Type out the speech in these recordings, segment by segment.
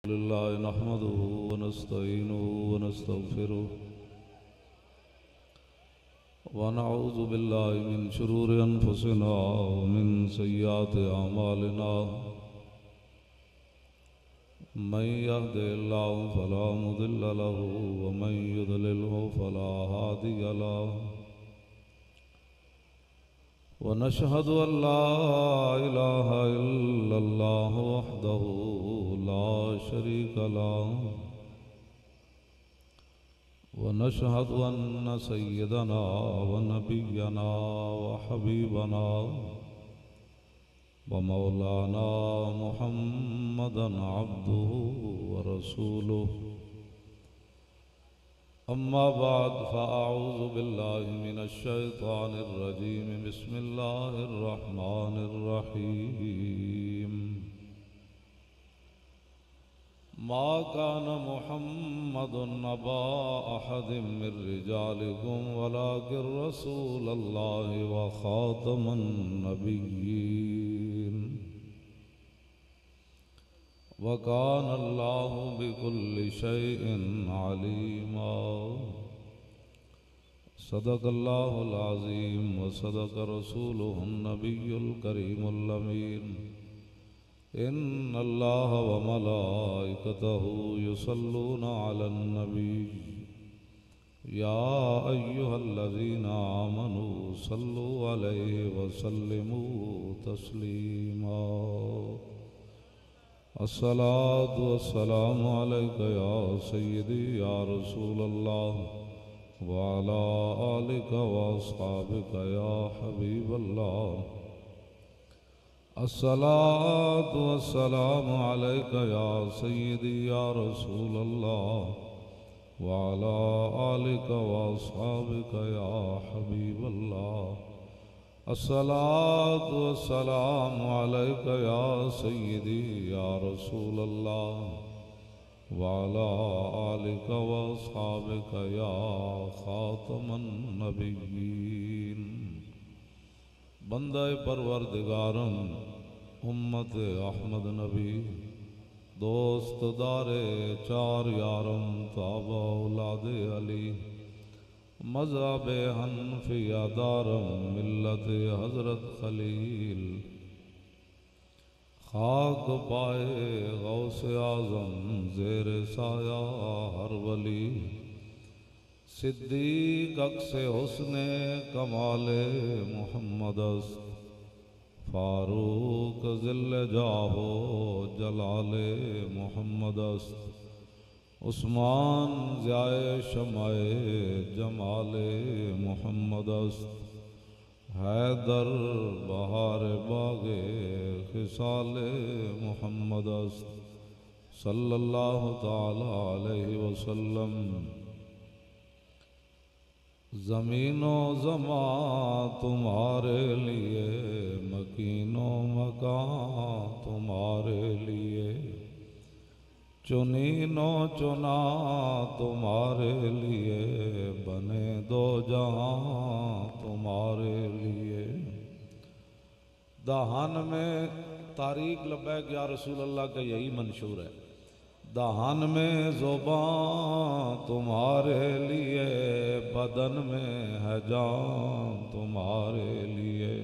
لله نحمده ونستعينه ونستغفره ونعوذ بالله من شرور أنفسنا ومن سيئات أعمالنا من يهده الله فلا مضل له ومن يضلله فلا هادي له ونشهد أن لا إله إلا الله وحده لا شريك له ونشهد أن سيدنا ونبينا وحبيبنا ومولانا محمدا عبده ورسوله أما بعد فأعوذ بالله من الشيطان الرجيم بسم الله الرحمن الرحيم ما كان محمد أبا أحد من رجالكم ولكن رسول الله وخاتم النبيين وكان الله بكل شيء عليما صدق الله العظيم وصدق رسوله النبي الكريم الأمين إن الله وملائكته يصلون على النبي يا أيها الذين آمنوا صلوا عليه وسلموا تسليما الصلاة والسلام عليك يا سيدي يا رسول الله وعلى آلك وأصحابك يا حبيب الله الصلاة والسلام عليك يا سيدي يا رسول الله وعلى آلك وأصحابك يا حبيب الله الصلاة والسلام عليك يا سيدي يا رسول الله وعلى آلك وأصحابك يا خاتم النبيين بندہ پروردگارم امت احمد نبی دوست دار چار یارم تابع اولاد علی مذہب حنفیہ دارم ملت حضرت خلیل خاک پائے غوث اعظم زیر سایہ ہر ولی صدیق عکس حسن کمال محمد است فاروق ذل جاہو جلال محمد است عثمان ضیاء شمع جمال محمد است حیدر بہار باغ خصال محمد است صلی اللہ تعالی علیہ وسلم زمین و زمان تمہارے لیے مکین و مکان تمہارے لیے چنین و چنا تمہارے لیے بنے دو جہاں تمہارے لیے دہان میں تاریخ لبیک یا رسول اللہ کا یہی منشور ہے دہان میں زبان تمہارے لیے بدن میں ہے جان تمہارے لیے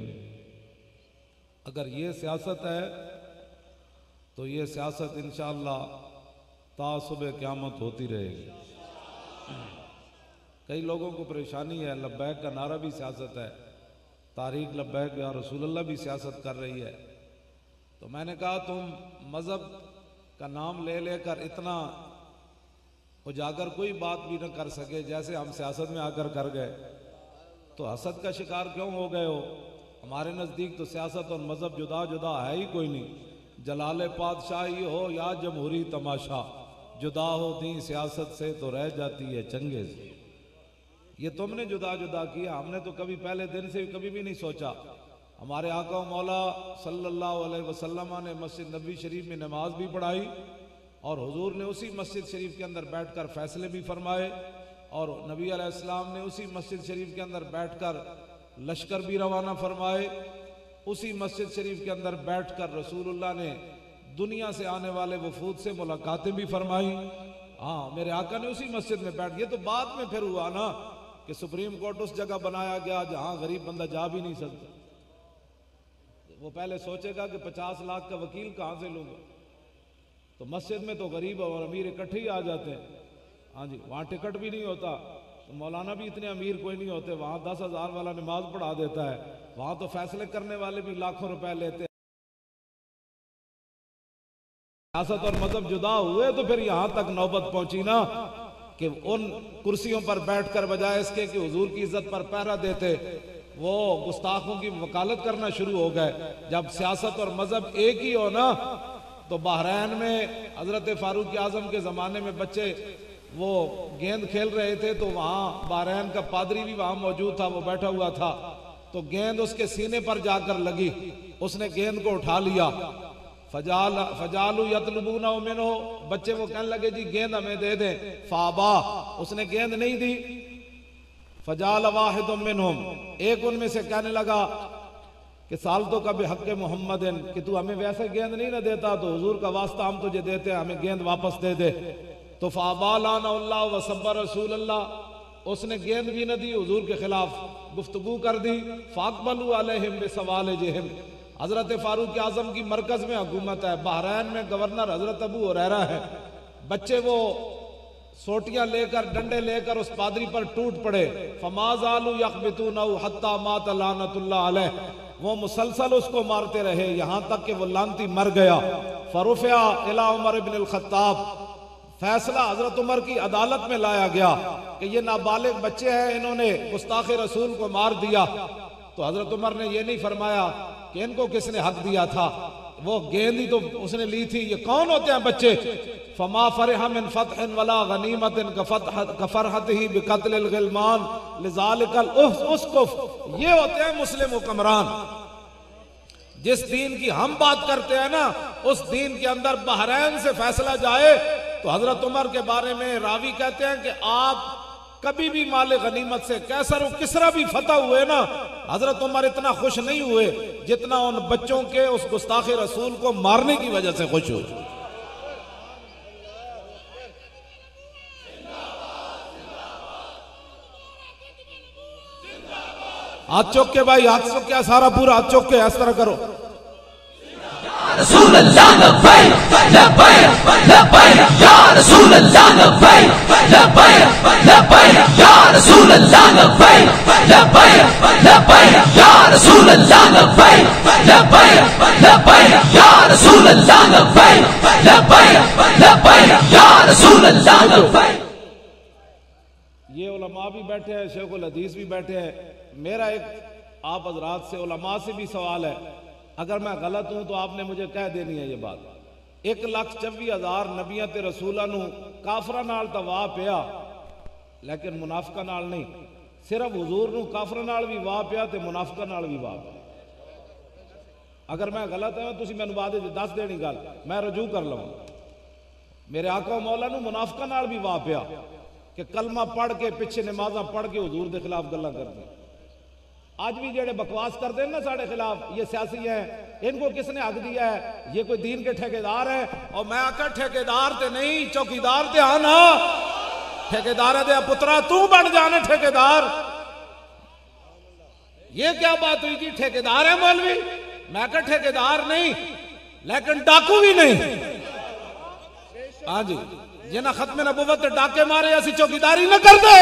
اگر یہ سیاست ہے تو یہ سیاست انشاءاللہ تا صبح قیامت ہوتی رہے گی کئی لوگوں کو پریشانی ہے لبیک کا نعرہ بھی سیاست ہے تاریخ لبیک یا رسول اللہ بھی سیاست کر رہی ہے تو میں نے کہا تم مذہب کا نام لے لے کر اتنا اجاگر کوئی بات بھی نہ کر سکے جیسے ہم سیاست میں آ کر گئے تو حسد کا شکار کیوں ہو گئے ہو ہمارے نزدیک تو سیاست اور مذہب جدا جدا ہے ہی کوئی نہیں جلال پادشاہی ہو یا جمہوری تماشا جدا ہو دین سیاست سے تو رہ جاتی ہے چنگیز یہ تم نے جدا جدا کیا ہم نے تو کبھی پہلے دن سے کبھی بھی نہیں سوچا ہمارے آقا و مولا صلی اللہ علیہ وسلم نے مسجد نبوی شریف میں نماز بھی پڑھائی اور حضور نے اسی مسجد شریف کے اندر بیٹھ کر فیصلے بھی فرمائے اور نبی علیہ السلام نے اسی مسجد شریف کے اندر بیٹھ کر لشکر بھی روانہ فرمائے اسی مسجد شریف کے اندر بیٹھ کر رسول اللہ نے دنیا سے آنے والے وفود سے ملاقاتیں بھی فرمائی. ہاں میرے آقا نے اسی مسجد میں بیٹھ گئے. تو بعد میں پھر ہوا نا کہ سپریم کورٹ اس جگہ بنایا گیا جہاں غریب بندہ جا بھی نہیں سکتا. وہ پہلے سوچے گا کہ 50 لاکھ کا وکیل کہاں سے لوں گا. تو مسجد میں تو غریب اور امیر اکٹھے ہی آ جاتے ہیں. ہاں جی وہاں ٹکٹ بھی نہیں ہوتا. تو مولانا بھی اتنے امیر کوئی نہیں ہوتے. وہاں 10,000 والا نماز پڑھا دیتا ہے. وہاں تو فیصلے کرنے والے بھی لاکھوں روپے لیتے ہیں. سیاست اور مذہب جدا ہوئے تو پھر یہاں تک نوبت پہنچی نا کہ ان کرسیوں پر بیٹھ کر بجائے اس کے کہ حضور کی عزت پر پہرا دیتے وہ گستاخوں کی وکالت کرنا شروع ہو گئے. جب سیاست اور مذہب ایک ہی ہو نا تو بحرین میں حضرت فاروق اعظم کے زمانے میں بچے وہ گیند کھیل رہے تھے تو وہاں بحرین کا پادری بھی وہاں موجود تھا. وہ بیٹھا ہوا تھا تو گیند اس کے سینے پر جا کر لگی. اس نے گیند کو اٹھا لیا. فجالو یطلبون منہ بچے وہ کہنے لگے جی گیند ہمیں دے دیں. فابا اس نے گیند نہیں دی. فجال واحد منہم ایک ان میں سے کہنے لگا کہ سالتوں کا بحق محمد کہ تو ہمیں ویسے گیند نہیں نہ دیتا تو حضور کا واسطہ ہم تجھے دیتے ہیں ہمیں گیند واپس دے دے. تو فابا لعنہ اللہ وسب رسول اللہ اس نے گیند بھی نہ دی حضور کے خلاف گفتگو کر دی. فاقبلوا علیہم بسوالجہم حضرت فاروق اعظم کی مرکز میں حکومت ہے. بحرین میں گورنر حضرت ابو ہریرہ ہے. بچے وہ سوٹیاں لے کر ڈنڈے لے کر اس پادری پر ٹوٹ پڑے. فما زالوا یخبطونہ حتی مات لعنت اللہ علیہ وہ مسلسل اس کو مارتے رہے یہاں تک کہ وہ لعنتی مر گیا. فرفع الی عمر بن الخطاب فیصلہ حضرت عمر کی عدالت میں لایا گیا کہ یہ نابالغ بچے ہیں انہوں نے گستاخ رسول کو مار دیا. تو حضرت عمر نے یہ نہیں فرمایا کہ ان کو کس نے حق دیا تھا وہ گیند ہی تو اس نے لی تھی. یہ کون ہوتے ہیں بچے؟ فما فرح من فتح ولا غنیمت کفرحتہ بقتل الغلمان لذالک الاسقف یہ ہوتے ہیں مسلم حکمران. جس دین کی ہم بات کرتے ہیں نا اس دین کے اندر بحرین سے فیصلہ جائے تو حضرت عمر کے بارے میں راوی کہتے ہیں کہ آپ کبھی بھی مال غنیمت سے کیسر و کسرا بھی فتح ہوئے نا حضرت عمر اتنا خوش نہیں ہوئے جتنا ان بچوں کے اس گستاخ رسول کو مارنے کی وجہ سے خوش ہوئے. ہاتھ چوک کے بھائی ہاتھ چوک کے سارا پورا ہاتھ چوک کے اس طرح کرو. رسول اللہ لبیک لبیک لبیک یا رسول اللہ لبیک لبیک لبیک یا رسول اللہ لبیک لبیک لبیک یا رسول اللہ لبیک لبیک لبیک یا رسول اللہ لبیک لبیک لبیک یا رسول اللہ لبیک. یہ علماء بھی بیٹھے ہیں شیخ الحدیث بھی بیٹھے ہیں. میرا ایک آپ حضرات سے علماء سے بھی سوال ہے اگر میں غلط ہوں تو آپ نے مجھے کہہ دینی ہے یہ بات. 1,24,000 نبیوں تے رسولاں نو کافراں نال تا واہ پیا لیکن منافقاں نال نہیں. صرف حضور نو کافراں نال بھی واہ پیا تے منافقاں نال بھی واہ پیا. اگر میں غلط ہوں تسی مینوں بعد وچ دس دینی گل میں رجوع کر لواں. میرے آقا و مولا نو منافقاں نال بھی واہ پیا کہ کلمہ پڑھ کے پیچھے نمازاں پڑھ کے حضور دے خلاف گلاں کرتے. آج بھی جڑے بکواس کرتے ہیں نا ساڑھے خلاف یہ سیاسی ہیں ان کو کس نے حق دیا ہے؟ یہ کوئی دین کے ٹھیکیدار ہیں اور میں آکر ٹھیکیدار تے نہیں چوکیدار تے آنا. ٹھیکیدار دے پترا تو بن جانے ٹھیکیدار. یہ کیا بات ہوئی جی ٹھیکیدار ہے مولوی؟ میں آکر ٹھیکیدار نہیں لیکن ڈاکو بھی نہیں. ہاں جی جنہ ختم نبوت تے ڈاکے مارے اسی چوکیداری نہ کر دے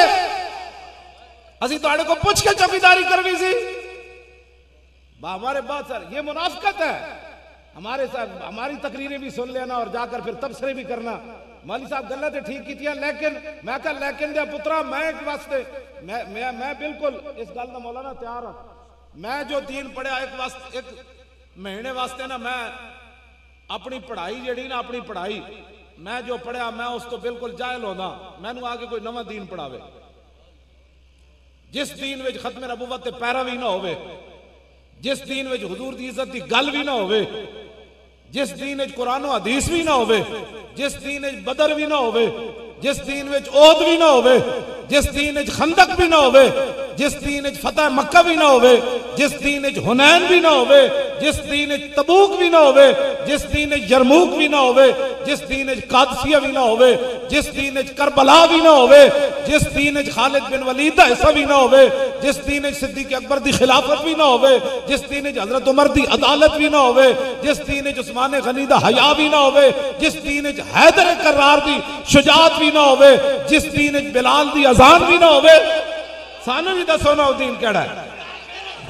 اسی تو آڑے کو پوچھ کے چوکیداری کروی سی. ہمارے بات سر یہ منافقت ہے. ہمارے ساتھ ہماری تقریریں بھی سن لینا اور جا کر پھر تبصرے بھی کرنا. مولوی صاحب گلہ تے ٹھیک کی تھی لیکن میں کہا لیکن دیا پترا میں ایک واسطے میں بالکل اس گل نہ مولانا تیار ہوں. میں جو دین پڑھا ایک مہینے واسطے نا میں اپنی پڑھائی جڑی نا اپنی پڑھائی میں جو پڑھا میں اس تو بالکل جاہل ہونا. میں نو آگے کوئی نواں دین پڑھاوے جس دین وچ ختم نبوت تے پیروی نہ ہوئے جس دین وچ حضور دی عزت دی گل بھی نہ ہوئے جس دین وچ قرآن و حدیث بھی نہ ہوئے جس دین وچ بدر بھی نہ ہوئے جس دین وچ عہد بھی نہ ہوئے جس دین وچ خندق بھی نہ ہوئے، جس دین وچ فتح مکہ بھی نہ ہوئے، جس دین وچ حنین بھی نہ ہوئے، جس دین وچ تبوک بھی نہ ہوئے، جس دین وچ یرموک بھی نہ ہوئے، جس دین وچ قادسیہ بھی نہ ہوئے، جس دین وچ کربلا بھی نہ ہوئے، جس دین وچ خالد بن ولید دا حصہ بھی نہ ہوئے، جس دین وچ صدیق اکبر دی خلافت بھی نہ ہوئے، جس دین وچ حضرت عمر دی عدالت بھی نہ ہوئے، جس دین وچ عثمان غنی دا حیا بھی نہ ہوئے، جس دین وچ حیدر کرار دی شجاعت بھی نہ ہوئے، جس دین وچ بلال دی اذان بھی نہ ہوئے، سانو بھی دسو نا وہ دین کیڑا ہے؟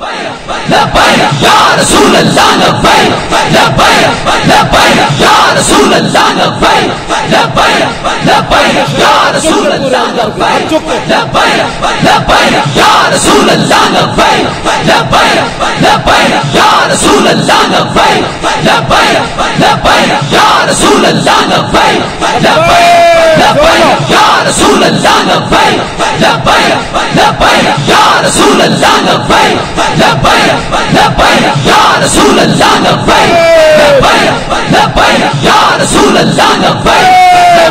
لبیک یا رسول اللہ لبیک لبیک لبیک یا رسول اللہ لبیک لبیک لبیک یا رسول اللہ لبیک لبیک لبیک یا رسول اللہ لبیک لبیک لبیک یا رسول اللہ لبیک لبیک لبیک یا رسول اللہ لبیک لبیک لبیک یا رسول اللہ لبیک لبیک لبیک یا رسول اللہ لبیک لبیک لبیک یا رسول اللہ لبیک لبیک لبیک یا رسول اللہ لبیک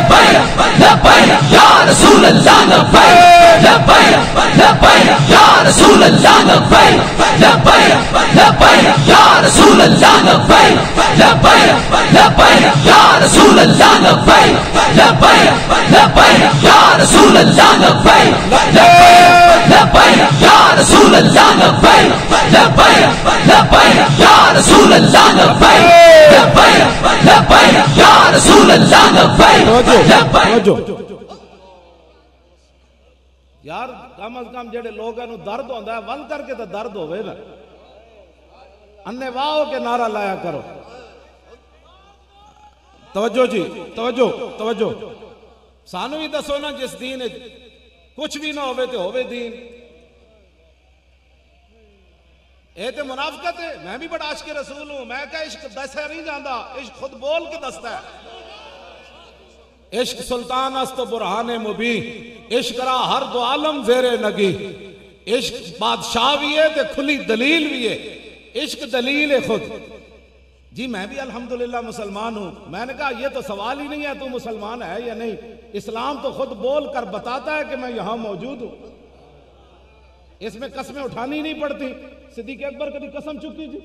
لبیک لبیک یا رسول اللہ لبیک لبیک لبیک یا رسول اللہ لبیک لبیک لبیک یا رسول اللہ لبیک لبیک لبیک یا رسول اللہ لبیک لبیک لبیک یا رسول اللہ لبیک لبیک لبیک یا رسول اللہ لبیک لبیک لبیک یا رسول اللہ لبیک لبیک لبیک یا رسول اللہ لبیک یار کم از کم جڑے لوگ ہیں درد ہوتا ہے ون کر کے تو درد ہوئے نا، انے واہ کے نعرہ لایا کرو. توجہ جی توجہ توجہ، سانو بھی دسو نا جس دین کچھ بھی نہ ہوئے تو ہوئے دین. اے تے منافقت ہے. میں بھی بڑا عاشق رسول ہوں، میں کہا عشق دسا نہیں جاندہ، عشق خود بول کے دستا ہے. عشق سلطان است و برہان مبین، عشق را ہر دو عالم زیر نگی. عشق بادشاہ بھی ہے تے کھلی دلیل بھی ہے. عشق دلیل ہے خود. جی میں بھی الحمدللہ مسلمان ہوں. میں نے کہا یہ تو سوال ہی نہیں ہے تو مسلمان ہے یا نہیں، اسلام تو خود بول کر بتاتا ہے کہ میں یہاں موجود ہوں. اس میں قسمیں اٹھانی نہیں پڑتی. صدیق اکبر کبھی قسم چکی جی؟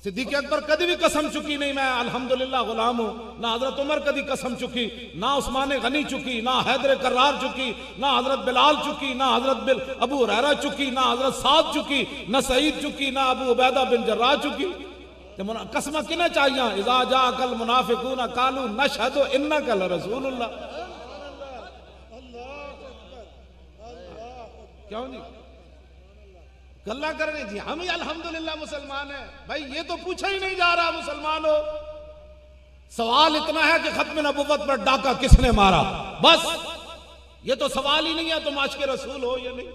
صدیق اکبر کبھی بھی قسم چکی نہیں میں الحمدللہ غلام ہوں. نہ حضرت عمر کبھی قسم چکی، نہ عثمان غنی چکی، نہ حیدر کرار چکی، نہ حضرت بلال چکی، نہ حضرت ابو ہریرہ چکی، نہ حضرت سعد چکی، نہ سعید چکی، نہ ابو عبیدہ بن جراح چکی. قسمہ کنے چاہیے؟ اذا جاءک المنافقون قالوا نشہد انک لرسول اللہ. کیوں جی گلہ کرنے جی ہم ہی الحمدللہ مسلمان ہیں. بھائی یہ تو پوچھا ہی نہیں جا رہا مسلمان ہو. سوال اتنا ہے کہ ختم نبوت پر ڈاکہ کس نے مارا، بس یہ تو سوال ہی نہیں ہے تم عاشق رسول ہو یا نہیں.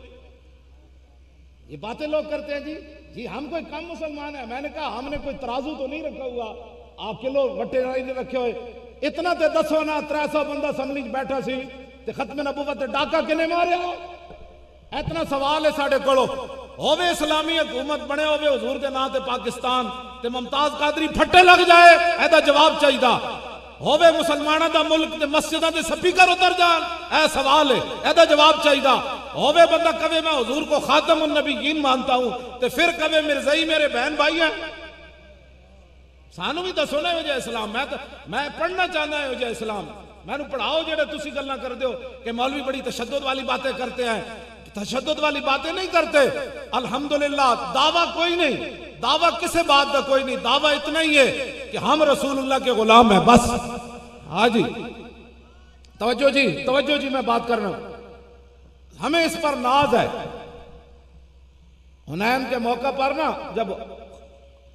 یہ باتیں لوگ کرتے ہیں جی ہم کوئی کم مسلمان ہیں. میں نے کہا ہم نے کوئی ترازو تو نہیں رکھا ہوا، آپ کے لوگ وٹے نہیں رکھے ہوئے. اتنا تے دسو نا 300 بندہ اسمبلی بیٹھا سی تے ختم نبوت تے ڈاکہ کنے مارے ہو. اتنا سوال ہے ساڑھے کڑو. ہووے اسلامی حکومت بنے ہووے حضور دے نام تے پاکستان تے ممتاز قادری پھٹے لگ جائے، ایدہ جواب چاہیدہ. ہووے مسلمانہ دا ملک تے مسجدہ تے سپیکر اتر جان، اے سوال ہے، ایدہ جواب چاہیدہ. ہووے بندہ کبھی میں حضور کو خاتم النبیین مانتا ہوں تے پھر کبھی مرزائی میرے بہن بھائی ہیں. سانو بھی دسو نا وجہ اسلام. میں پڑھنا چاہنا ہے وجہ اسلام. میں نے پڑھاؤ جڑے تسی گلنہ کر دیو کہ مولوی بڑی تشدد والی باتیں کرتے ہیں. تشدد والی باتیں نہیں کرتے. الحمدللہ دعویٰ کوئی نہیں، دعویٰ کسے بات دا کوئی نہیں. دعویٰ اتنا ہی ہے کہ ہم رسول اللہ کے غلام ہیں بس. ہاں جی توجہ جی توجہ جی میں بات کرنا ہوں. ہمیں اس پر ناز ہے. حنین کے موقع پر نا جب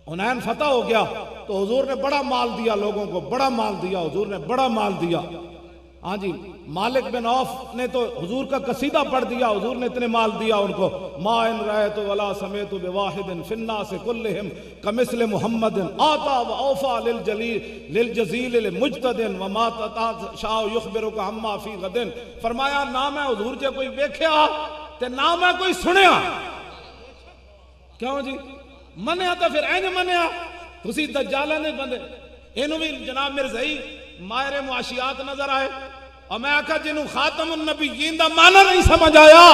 حنین فتح ہو گیا تو حضور نے بڑا مال دیا لوگوں کو، بڑا مال دیا حضور نے، بڑا مال دیا. ہاں جی مالک بن عوف نے تو حضور کا قصیدہ پڑھ دیا. حضور نے اتنے مال دیا ان کو. ما ان رأیت ولا سمیت بواحد فی الناس کلہم کمثل محمد آتا و اوفا للجزیل لمجتد وما شاء یخبرک عما فی غد. فرمایا نہ میں حضور جے کوئی ویکھیا تے نہ میں کوئی سنیا. کیوں جی منیا تو پھر این منیا. تسی دجالہ نے بندے اینو بھی جناب مرزائی ماہر معاشیات نظر آئے. اور میں آکھا جنہوں خاتم النبیین دا معنی نہیں سمجھ آیا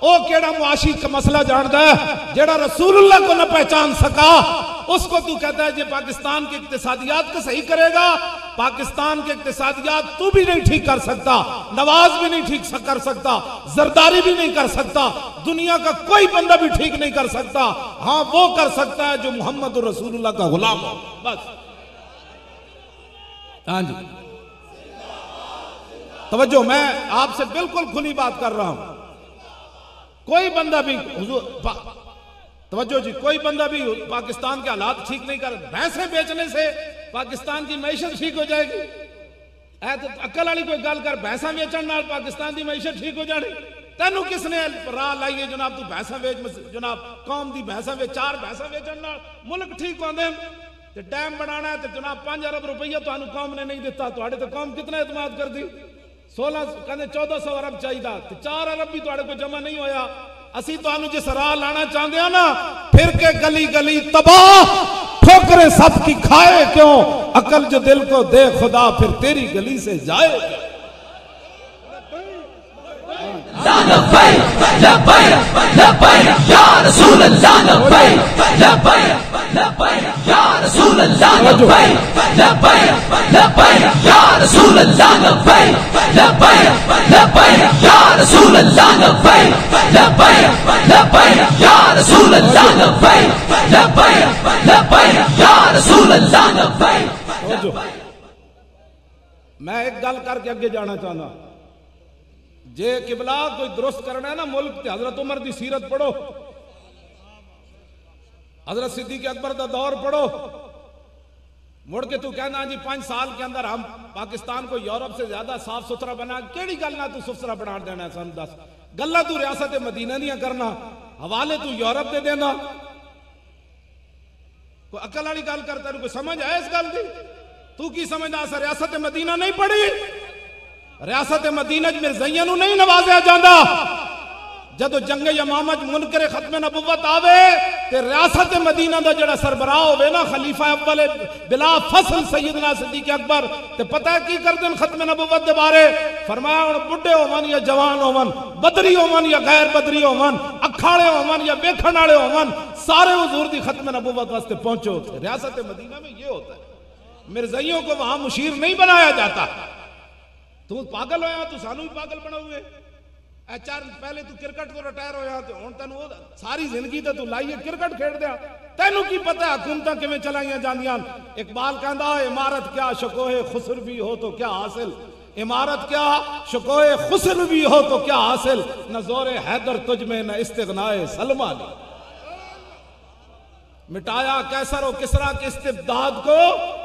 او کیڑا معاشی کا مسئلہ جانتا ہے جیڑا رسول اللہ کو نہ پہچان سکا اس کو تو کہتا ہے جی پاکستان کے اقتصادیات کو صحیح کرے گا. پاکستان کے اقتصادیات تو بھی نہیں ٹھیک کر سکتا, نواز بھی نہیں ٹھیک کر سکتا, زرداری بھی نہیں کر سکتا, دنیا کا کوئی بندہ بھی ٹھیک نہیں کر سکتا. ہاں وہ کر سکتا ہے جو محمد رسول اللہ کا غلام ہو بس. ہاں جی توجہ, میں آپ سے بالکل کھلی بات کر رہا ہوں. کوئی بندہ بھی توجہ جی, کوئی بندہ بھی پاکستان کے حالات ٹھیک نہیں کر, بھینسیں بیچنے سے پاکستان کی معیشت ٹھیک ہو جائے گی؟ عقل والی کوئی گل کر, بھینساں بیچن نال پاکستان کی معیشت ٹھیک ہو جانی؟ تینوں کس نے راہ لائی ہے جناب تو بھینساں بیچ, جناب قوم دی بھینساں بیچ, 4 بھینساں بیچن نال ملک ٹھیک ہوندے تے ڈیم بنانا ہے تے جناب 5 ارب روپیہ تانوں قوم نے نہیں دیتا, تواڈے تے قوم کتنا اعتماد کر دی؟ 1400 ارب چاہیے تے 4 ارب بھی تواڈے کو جمع نہیں ہویا. اسی تو آنو جس راہ لانا چاہتے ہیں نا, پھر کے گلی گلی تباہ, ٹھوکریں سب کی کھائے کیوں, عقل جو دل کو دے خدا پھر تیری گلی سے جائے. لبیک لبیک لبیک یا رسول اللہ, لبیک لبیک لبیک یا رسول اللہ, لبیک لبیک لبیک یا رسول اللہ, لبیک لبیک لبیک یا رسول اللہ, لبیک لبیک لبیک یا رسول اللہ, لبیک لبیک لبیک یا رسول اللہ, لبیک. میں ایک گل کر کے اگے جانا چاہنا, جے قبلہ کوئی درست کرنا ہے نا ملک تے حضرت عمر دی سیرت پڑھو, حضرت صدیق اکبر دا دور پڑھو. مڑ کے تو کہنا جی 5 سال کے اندر ہم پاکستان کو یورپ سے زیادہ صاف ستھرا بنا, کیڑی گل نہ تو صاف ستھرا بنا دینا ہے سن 10 گلا تو ریاست مدینہ نہیں کرنا, حوالے تو یورپ دے دینا. کوئی عقل والی گل کرتا ہے, کوئی سمجھ آئے اس گل دی؟ تو کی سمجھنا سا ریاست مدینہ نہیں پڑھی؟ ریاست مدینہ مرزائیاں نو نہیں نوازیا جاندہ. جدو جنگ یمامہ منکر ختم نبوت آوے تے ریاست مدینہ دا جڑا سربراہ ہوئے نا خلیفہ اول بلا فصل سیدنا صدیق اکبر, تے پتہ ہے کی کر دن ختم نبوت دے بارے؟ فرمایا ان بڑھے ہوون یا جوان ہوون, بدری ہوون یا غیر بدری ہوون, اکھاڑے ہوون یا بیکھن والے ہوون, سارے حضور دی ختم نبوت واسطے پہنچو. ریاست مدینہ میں یہ ہوتا ہے, مرزائیوں کو وہاں مشیر نہیں بنایا جاتا. تو پاگل ہویا تو سانو بھی پاگل بنا ہوئے. پہلے تو کرکٹ تو ریٹائر ہویا تو ہن تینوں ساری زندگی تے تو لائیے کرکٹ کھیڈ دیا, تینوں کی پتہ ہے حکومتاں کیویں چلائیاں جاندیاں. اقبال کہندا عمارت کیا شکوہ خسر بھی ہو تو کیا حاصل, عمارت کیا شکوہ خسر بھی ہو تو کیا حاصل, نہ زور حیدر تجھ میں نہ استغنائے سلمہ نے. مٹایا کیسر و کسرا کے استبداد کو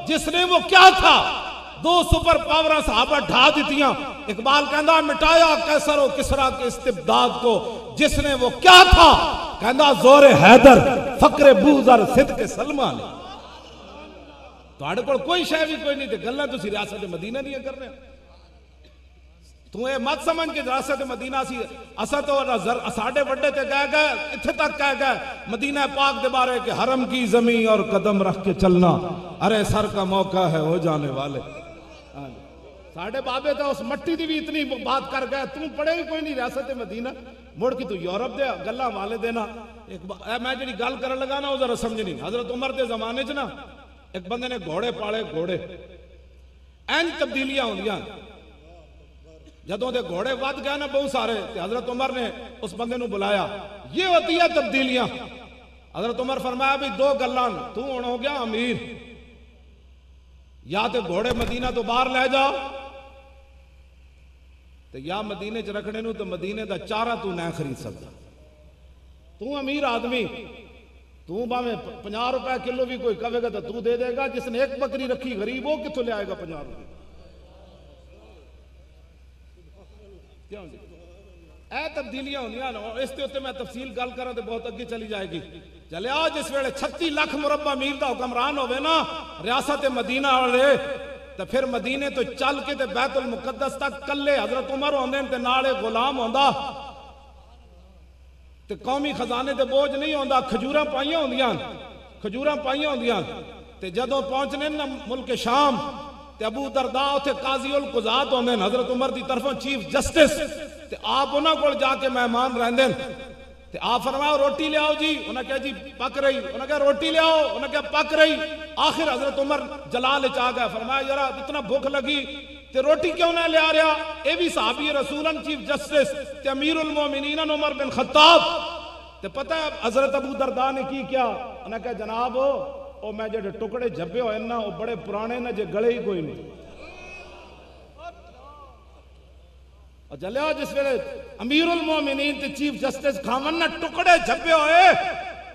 جس نے وہ کیا تھا, 2 سپر پاورہ صحابہ ڈھا دیتیاں. اقبال کہندا مٹایا کیسر و کسرا کے استبداد کو جس نے وہ کیا تھا, کہندا زور حیدر فقر بوزر صدق سلمہ نے. تو آڑے پر کوئی شے بھی کوئی نہیں تے گلہ تو سی ریاست مدینہ نہیں کرنے. تو اے مت سمجھ کے ریاست مدینہ سی اسا تو ساڑھے وڈے تے گئے گئے اتھے تک کہہ گئے مدینہ پاک دے بارے کہ حرم کی زمین اور قدم رکھ کے چلنا, ارے سر کا موقع ہے ہو جانے والے. ساڑھے بابے تو اس مٹی دی بھی اتنی بات کر گئے, تم پڑھے ہی کوئی نہیں ریاست مدینہ, مڑ کی تو یورپ دے گلہ والے دینا. میں جڑی گل کرن لگا نا وہ ذرا سمجھنی. حضرت عمر دے زمانے چ نا ایک بندے نے گھوڑے پالے, گھوڑے این تبدیلیاں ہوندیاں. جدوں دے گھوڑے ود گئے نا بہت سارے, حضرت عمر نے اس بندے نو بلایا, یہ ہوتی ہے تبدیلیاں. حضرت عمر فرمایا بھی 2 گلاں, تو ہن ہو گیا امیر, یا تے گھوڑے مدینہ تو باہر لے جاؤ تے یا مدینے چ رکھنے نو تے مدینے دا چارہ تو نہ خرید سکتا. تو امیر آدمی, تو باویں 50 روپے کلو بھی کوئی کہے گا تو دے دے گا. جس نے ایک بکری رکھی غریب وہ کتوں لے آئے گا 50 روپے؟ اے تبدیلیاں ہوندیاں نا, اس تے اوتے میں تفصیل گل کراں تے بہت اگے چلی جائے گی. چلے آ جس ویلے 36 لاکھ مربع میل دا حکمران ہوئے نا ریاست مدینہ والے, تو پھر مدینے تو چل کے تے بیت المقدس تک کلے حضرت عمر ہوندے تے نالے غلام ہوندا, تے قومی خزانے تے بوجھ نہیں ہوندا. کھجوراں پائیاں ہوندیاں تے جدوں پہنچنے نا ملک شام تے ابو درداء اتھے قاضی القضات ہوندے حضرت عمر دی طرفوں چیف جسٹس تے آپ انہاں کول جا کے مہمان رہندے تے آپ فرمایا روٹی لے آؤ جی، انہاں کہا جی پک رہی، انہاں کہا روٹی لے آؤ، انہاں کہا پک رہی. آخر حضرت عمر جلال وچ آ گیا، فرمایا یارا اتنا بھوک لگی تے روٹی کیوں نہ لے آ رہا؟ اے بھی صحابی رسولن چیف جسٹس تے امیر المومنین عمر بن خطاب. تے پتہ ہے حضرت ابو درداء نے کی کیا؟ انہاں کہا جناب او میں جڑے ٹکڑے جھبے ہوئے نا وہ بڑے پرانے نا، جے گلے ہی کوئی نہیں. اور جلیا جس ویلے امیر المومنین تے چیف جسٹس کھاون نا ٹکڑے جھبے ہوئے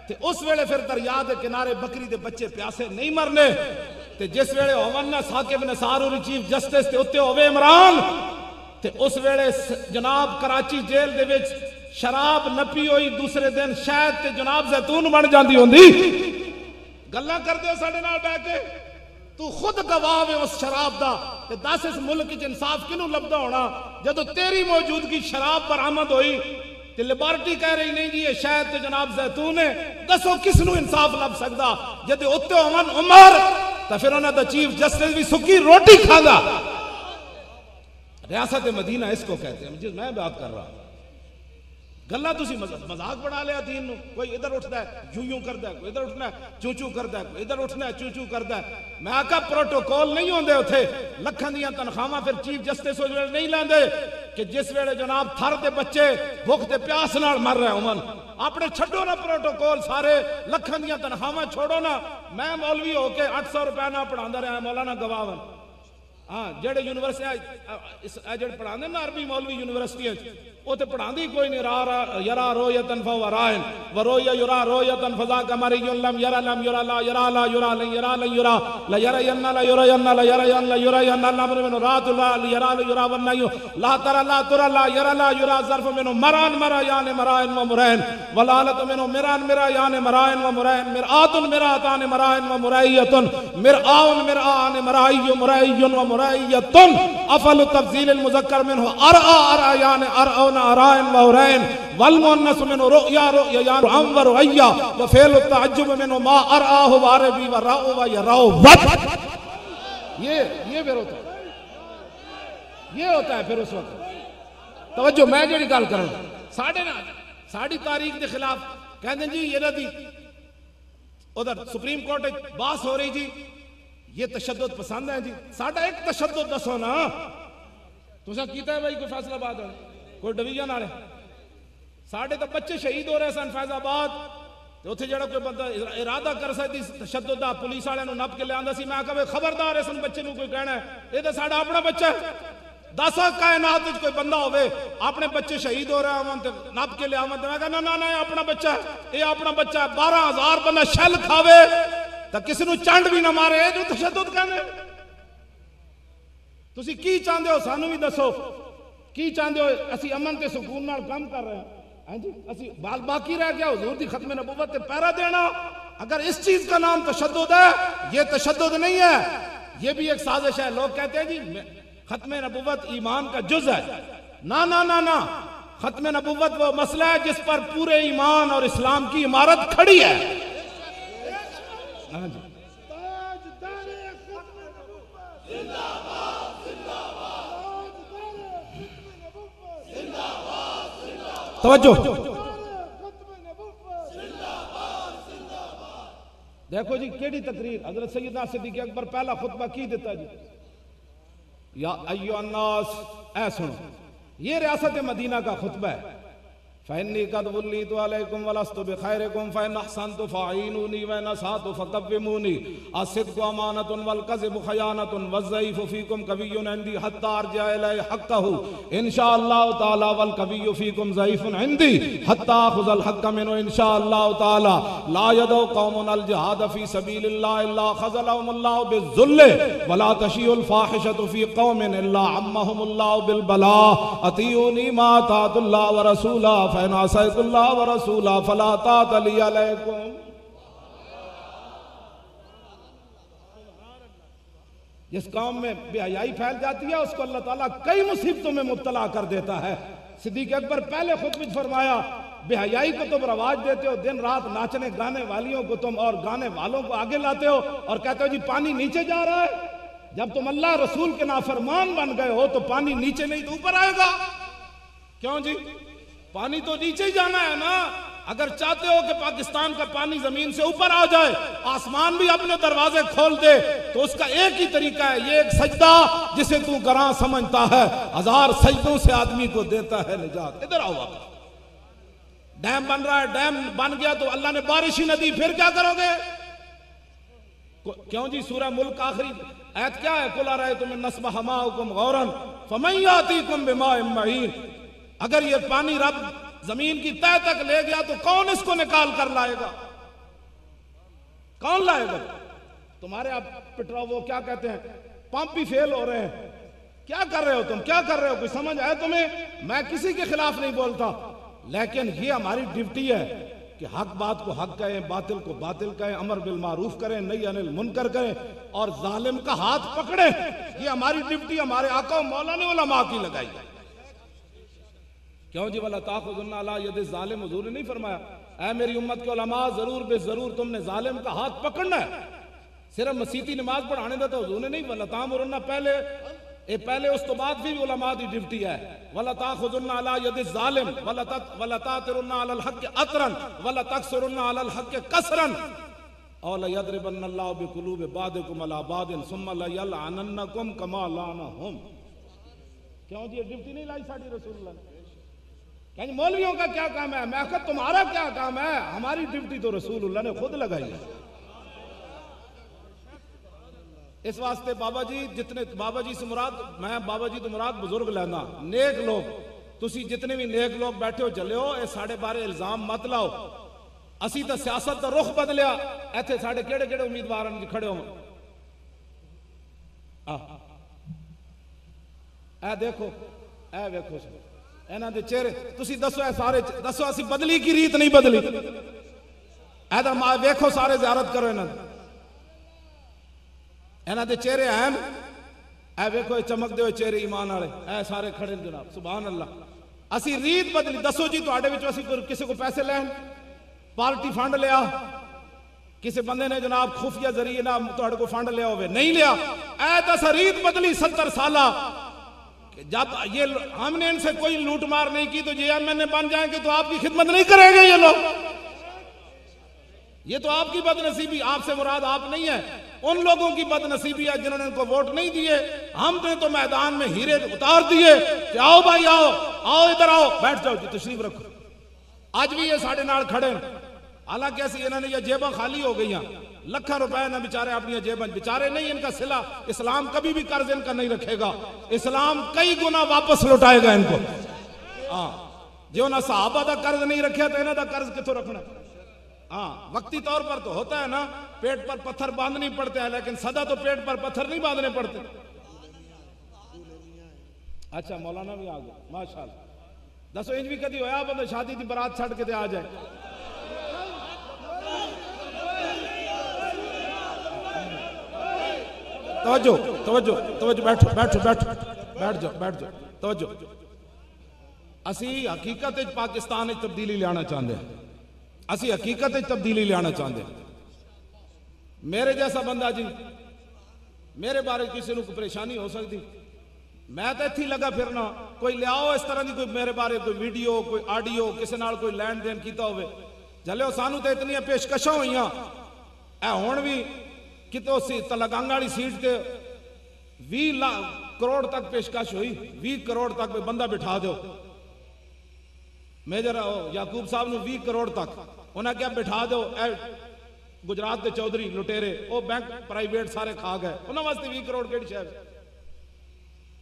تے اس ویلے پھر دریا دے کنارے بکری دے بچے پیاسے نہیں مرنے. تے جس ویلے ہون نا ثاقب نثار اور چیف جسٹس تے اتنے ہوئے عمران تے اس ویلے جناب کراچی جیل دے وچ شراب نپی ہوئی دوسرے دن شاید تے جناب زیتون بن جاندی ہوندی. گلاں کردے ہو ساڈے نال بیٹھ کے، تو خود گواہ ہے اس شراب دا. تے دس اس ملک وچ انصاف کینوں لبدا ہونا جدو تیری موجودگی شراب برآمد ہوئی تے لیبارٹی کہہ رہی نہیں جی یہ شاید تے جناب زیتون ہے. دسو کس نو انصاف لب سکدا؟ جدے اوتے ہون عمر تے پھر انہاں دا چیف جسٹس بھی سکی روٹی کھاندا. ریاست مدینہ اس کو کہتے ہیں جس میں بات کر رہا ہوں. گلا تسی مذاق بنا لیا دین نو. کوئی ادھر اٹھتا ہے یوں یوں کردا ہے، کوئی ادھر اٹھنا ہے چوں چوں کردا ہے، کوئی ادھر اٹھنا ہے چوں چوں کردا ہے. میں آکھا پروٹوکول نہیں ہوندے اوتھے، لکھاں دیاں تنخواہاں پھر چیف جسٹس اس ویلے نہیں لیندے کہ جس ویلے جناب تھر دے بچے بھوک تے پیاس نال مر رہے ہون. اپنے چھڈو نا پروٹوکول سارے، لکھاں دیاں تنخواہاں چھوڑو نا. میں مولوی ہو کے 800 روپے نہ پڑھاندا رہا مولانا گواہن. ہاں جڑے یونیورسٹی جڑے پڑھاندے نا عربی مولوی یونیورسٹی وہ تے پڑھاندی کوئی نہیں. یرا رویتن فهو رائن ورؤیا یرا رویتن فذاک مری لم یرا لم یرا لا یرا لا یرا لن یرا لن یرا لا یرین لا یرین لا یرین لا یرین الامر من رات لا یرا لا یرا والنهی لا ترى لا ترى لا یرا لا یرا ظرف من مران مرایان مرائن و مرائن ولالت من مران مرایان مرائن و مرائن مرآت مراتان مرائن و مرائیت مرآن مرآن مرائی مرائی و مرائیت افل تفضیل المذکر منه ارآ ارآیان ارآن ارائن و ارائن والمؤنث من رؤیا رؤیان ام و رؤیا وفعل التعجب من ما ارآہ و عربی و رأو و یراؤ وط. یہ پھر ہوتا ہے، یہ ہوتا ہے پھر اس وقت. توجہ میں جڑی گل کروں ساڑی تاریخ دے خلاف کہندے جی یہ ندی ادھر سپریم کورٹ باس ہو رہی جی یہ تشدد پسند ہے جی. ساڑھا ایک تشدد دسو نا تساں کیتا ہے بھائی کوئی فیصلہ آباد ہے کوئی ڈویژن والے ساڑھے تو بچے شہید ہو رہے سن فیض آباد اتنے جڑا کوئی بندہ ارادہ کر سکتی تشدد دا پولیس والے نپ کے لے آندا سی. میں کہا خبردار اس بچے نو کوئی کہنا ہے یہ تو ساڑھا اپنا بچہ ہے. دسا کائنات وچ کوئی بندہ ہوئے اپنے بچے شہید ہو رہے ہیں نپ کے لے آون تے میں کہا نا نا اپنا بچہ ہے یہ اپنا بچہ ہے. 12,000 بندہ شل کھاوے تو کسی نو چنڈ بھی نہ مارے یہ جو تشدد کہنے. تسی کی چاہندے ہو سانو بھی دسو کی چاہندے ہو؟ اسی امن تے سکون نال کام کر رہے ہیں جی. اسی بال باقی رہ گیا حضور دی ختم نبوت تے پیرا دینا. اگر اس چیز کا نام تشدد ہے یہ تشدد نہیں ہے، یہ بھی ایک سازش ہے. لوگ کہتے ہیں جی ختم نبوت ایمان کا جز ہے. نا نا نا نا ختم نبوت وہ مسئلہ ہے جس پر پورے ایمان اور اسلام کی عمارت کھڑی ہے. ہاں جی توجہ دیکھو جی کیڑی تقریر حضرت سیدنا صدیق اکبر پہلا خطبہ کی دیتا جی. یا ایھا الناس اے سنو یہ ریاست مدینہ کا خطبہ ہے. فإني قد وليت عليكم ولست بخيركم فإن أحسنت فأعينوني وإن أسأت فقوموني الصدق أمانة والكذب خيانة والضعيف فيكم قوي عندي حتى أرجع إليه حقه إن شاء الله تعالى والقوي فيكم ضعيف عندي حتى أخذ الحق منه إن شاء الله تعالى لا يدعو قوم الجهاد في سبيل الله إلا خذلهم الله بالذل ولا تشيع الفاحشة في قوم إلا عمهم الله بالبلاء أطيعوني ما أطعت الله ورسوله فإن عصيت الله ورسوله فلا طاعة لي عليكم. جس قوم میں بے حیائی پھیل جاتی ہے اس کو اللہ تعالیٰ کئی مصیبتوں میں مبتلا کر دیتا ہے. صدیق اکبر پہلے خطبے میں فرمایا بے حیائی کو تم رواج دیتے ہو، دن رات ناچنے گانے والیوں کو تم اور گانے والوں کو آگے لاتے ہو اور کہتے ہو جی پانی نیچے جا رہا ہے. جب تم اللہ رسول کے نافرمان بن گئے ہو تو پانی نیچے نہیں تو اوپر آئے گا. کیوں جی؟ پانی تو نیچے ہی جانا ہے نا. اگر چاہتے ہو کہ پاکستان کا پانی زمین سے اوپر آ جائے, آسمان بھی اپنے دروازے کھول دے, تو اس کا ایک ہی طریقہ ہے, یہ ایک سجدہ جسے تو گراں سمجھتا ہے 1000 سجدوں سے آدمی کو دیتا ہے نجات. ادھر آؤ آپ. ڈیم بن رہا ہے, ڈیم بن گیا تو اللہ نے بارش ہی نہ دی, پھر کیا کرو گے؟ کیوں جی؟ سورہ ملک آخری آیت کیا ہے؟ قُلْ أَرَأَيْتُمْ إِنْ أَصْبَحَ مَاؤُكُمْ غَوْرًا فَمَنْ يَأْتِيكُمْ بِمَاءٍ مَّعِينٍ. اگر یہ پانی رب زمین کی تہ تک لے گیا تو کون اس کو نکال کر لائے گا؟ کون لائے گا؟ تمہارے اب پٹرو وہ کیا کہتے ہیں, پمپ بھی فیل ہو رہے ہیں. کیا کر رہے ہو تم؟ کیا کر رہے ہو؟ کوئی سمجھ آئے تمہیں؟ میں کسی کے خلاف نہیں بولتا, لیکن یہ ہماری ڈیوٹی ہے کہ حق بات کو حق کہیں, باطل کو باطل کہیں, امر بالمعروف کریں, نہی عن المنکر کریں, اور ظالم کا ہاتھ پکڑیں. یہ ہماری ڈیوٹی ہمارے آقا و مولا نے علماء کی لگائی. کیوں جی؟ وَلَا تَأْخُذُنَّ عَلَىٰ يَدِ الظَّالِمِ. حضور نے نہیں فرمایا اے میری امت کے علماء ضرور بے ضرور تم نے ظالم کا ہاتھ پکڑنا ہے. صرف مسیتی نماز پڑھانے دا تو حضور نے نہیں, وَلَا تَأْمُرُنَّ پہلے اس تو بعد بھی علماء دی ڈیوٹی ہے. وَلَا تَأْخُذُنَّ عَلَىٰ يَدِ الظَّالِمِ وَلَا تَأْتِرُنَّ عَلَى الْحَقِّ أَطْرًا وَلَا تَكْسُرُنَّ عَلَى الْحَقِّ كَسْرًا أَوْ لَيَضْرِبَنَّ اللَّهُ بِقُلُوبِ بَعْضِكُمْ عَلَىٰ بَعْضٍ ثُمَّ لَيَلْعَنَنَّكُمْ كَمَا لَعَنَهُمْ. کیوں جی؟ یہ ڈیوٹی نہیں لائی ساڑی رسول اللہ نے. کہ مولویوں کا کیا کام ہے؟ میں کہا تمہارا کیا کام ہے؟ ہماری ڈیوٹی تو رسول اللہ نے خود لگائی ہے. اس واسطے بابا جی جتنے بابا جی سے مراد, میں بابا جی تو مراد بزرگ لینا, نیک لوگ, تسی جتنے بھی نیک لوگ بیٹھے ہو چلے ہو, اے ساڑھے بارے الزام مت لاؤ. اسی تا سیاست تا رخ بدلیا, ایتھے ساڑھے کیڑے کیڑے امیدوارن جی کھڑے ہو. اے دیکھو, اے ویکھو اینا دے چہرے, تسی دسو اے سارے دسو اسی بدلی کی ریت نہیں بدلی. اے دا ویکھو سارے زیارت کرو اینا دے چہرے ہیں, اے ویکھو چمک دے ہوئے چہرے ایمان والے, اے سارے کھڑے جناب. سبحان اللہ. اسی ریت بدلی. دسو جی تواڈے وچوں اسی کسی کو پیسے لین, پارٹی فنڈ لیا, کسی بندے نے جناب خفیہ ذریعے نہ تواڈے کو فنڈ لیا ہوئے, نہیں لیا. اے دس ریت بدلی 70 سالہ. جب یہ ہم نے ان سے کوئی لوٹ مار نہیں کی تو جی ایم این اے بن جائیں گے تو آپ کی خدمت نہیں کریں گے یہ لوگ. یہ تو آپ کی بد نصیبی, آپ سے مراد آپ نہیں ہے, ان لوگوں کی بد نصیبی ہے جنہوں نے ان کو ووٹ نہیں دیے. ہم نے تو میدان میں ہیرے اتار دیے کہ آؤ بھائی آؤ, آؤ ادھر آؤ, بیٹھ جاؤ جی, تشریف رکھو. آج بھی یہ ساڑھے نال کھڑے ہیں, حالانکہ ایسی انہوں نے یہ جیباں خالی ہو گئی ہیں, لکھاں روپے نہ بیچارے اپنی جیباں, بیچارے نہیں, ان کا صلہ اسلام کبھی بھی قرض ان کا نہیں رکھے گا. اسلام کئی گنا واپس لوٹائے گا ان کو. ہاں, جو نہ صحابہ دا قرض نہیں رکھے تو انہوں دا قرض کتوں رکھنا. ہاں, وقتی طور پر تو ہوتا ہے نا, پیٹ پر پتھر باندھنی پڑتے ہیں, لیکن سدا تو پیٹ پر پتھر نہیں باندھنے پڑتے. اچھا مولانا بھی آ گیا, ماشاءاللہ. دسو انج بھی کدی ہویا بندہ شادی دی برات چھڑ کے تے آ جائے؟ توجہ توجہ توجہ, بیٹھو بیٹھو بیٹھو, بیٹھ جاؤ بیٹھ جاؤ, توجہ. اسی حقیقت پاکستان تبدیلی لانا چاہتے ہیں, اسی حقیقت تبدیلی لانا چاہتے ہیں. میرے جیسا بندہ جی, میرے بارے کسی کو پریشانی ہو سکتی, میں تو اتھی لگا پھرنا, کوئی لیاؤ اس طرح دی کوئی میرے بارے کوئی ویڈیو کوئی آڈیو کسی نال کوئی لین دین کیتا ہوئے, جلے سانو تو اتنی پیشکشاں ہوئی ہیں. اے ہون بھی کتوں تلگانگ والی سیٹ تے 20 کروڑ تک پیشکش ہوئی, 20 کروڑ تک بندہ بٹھا دو. میجر یعقوب صاحب نے 20 کروڑ تک انہیں کیا بٹھا دو, اے گجرات کے چودھری لٹیرے وہ بینک پرائیویٹ سارے کھا گئے, انہوں واسطے 20 کروڑ کیڑی شے.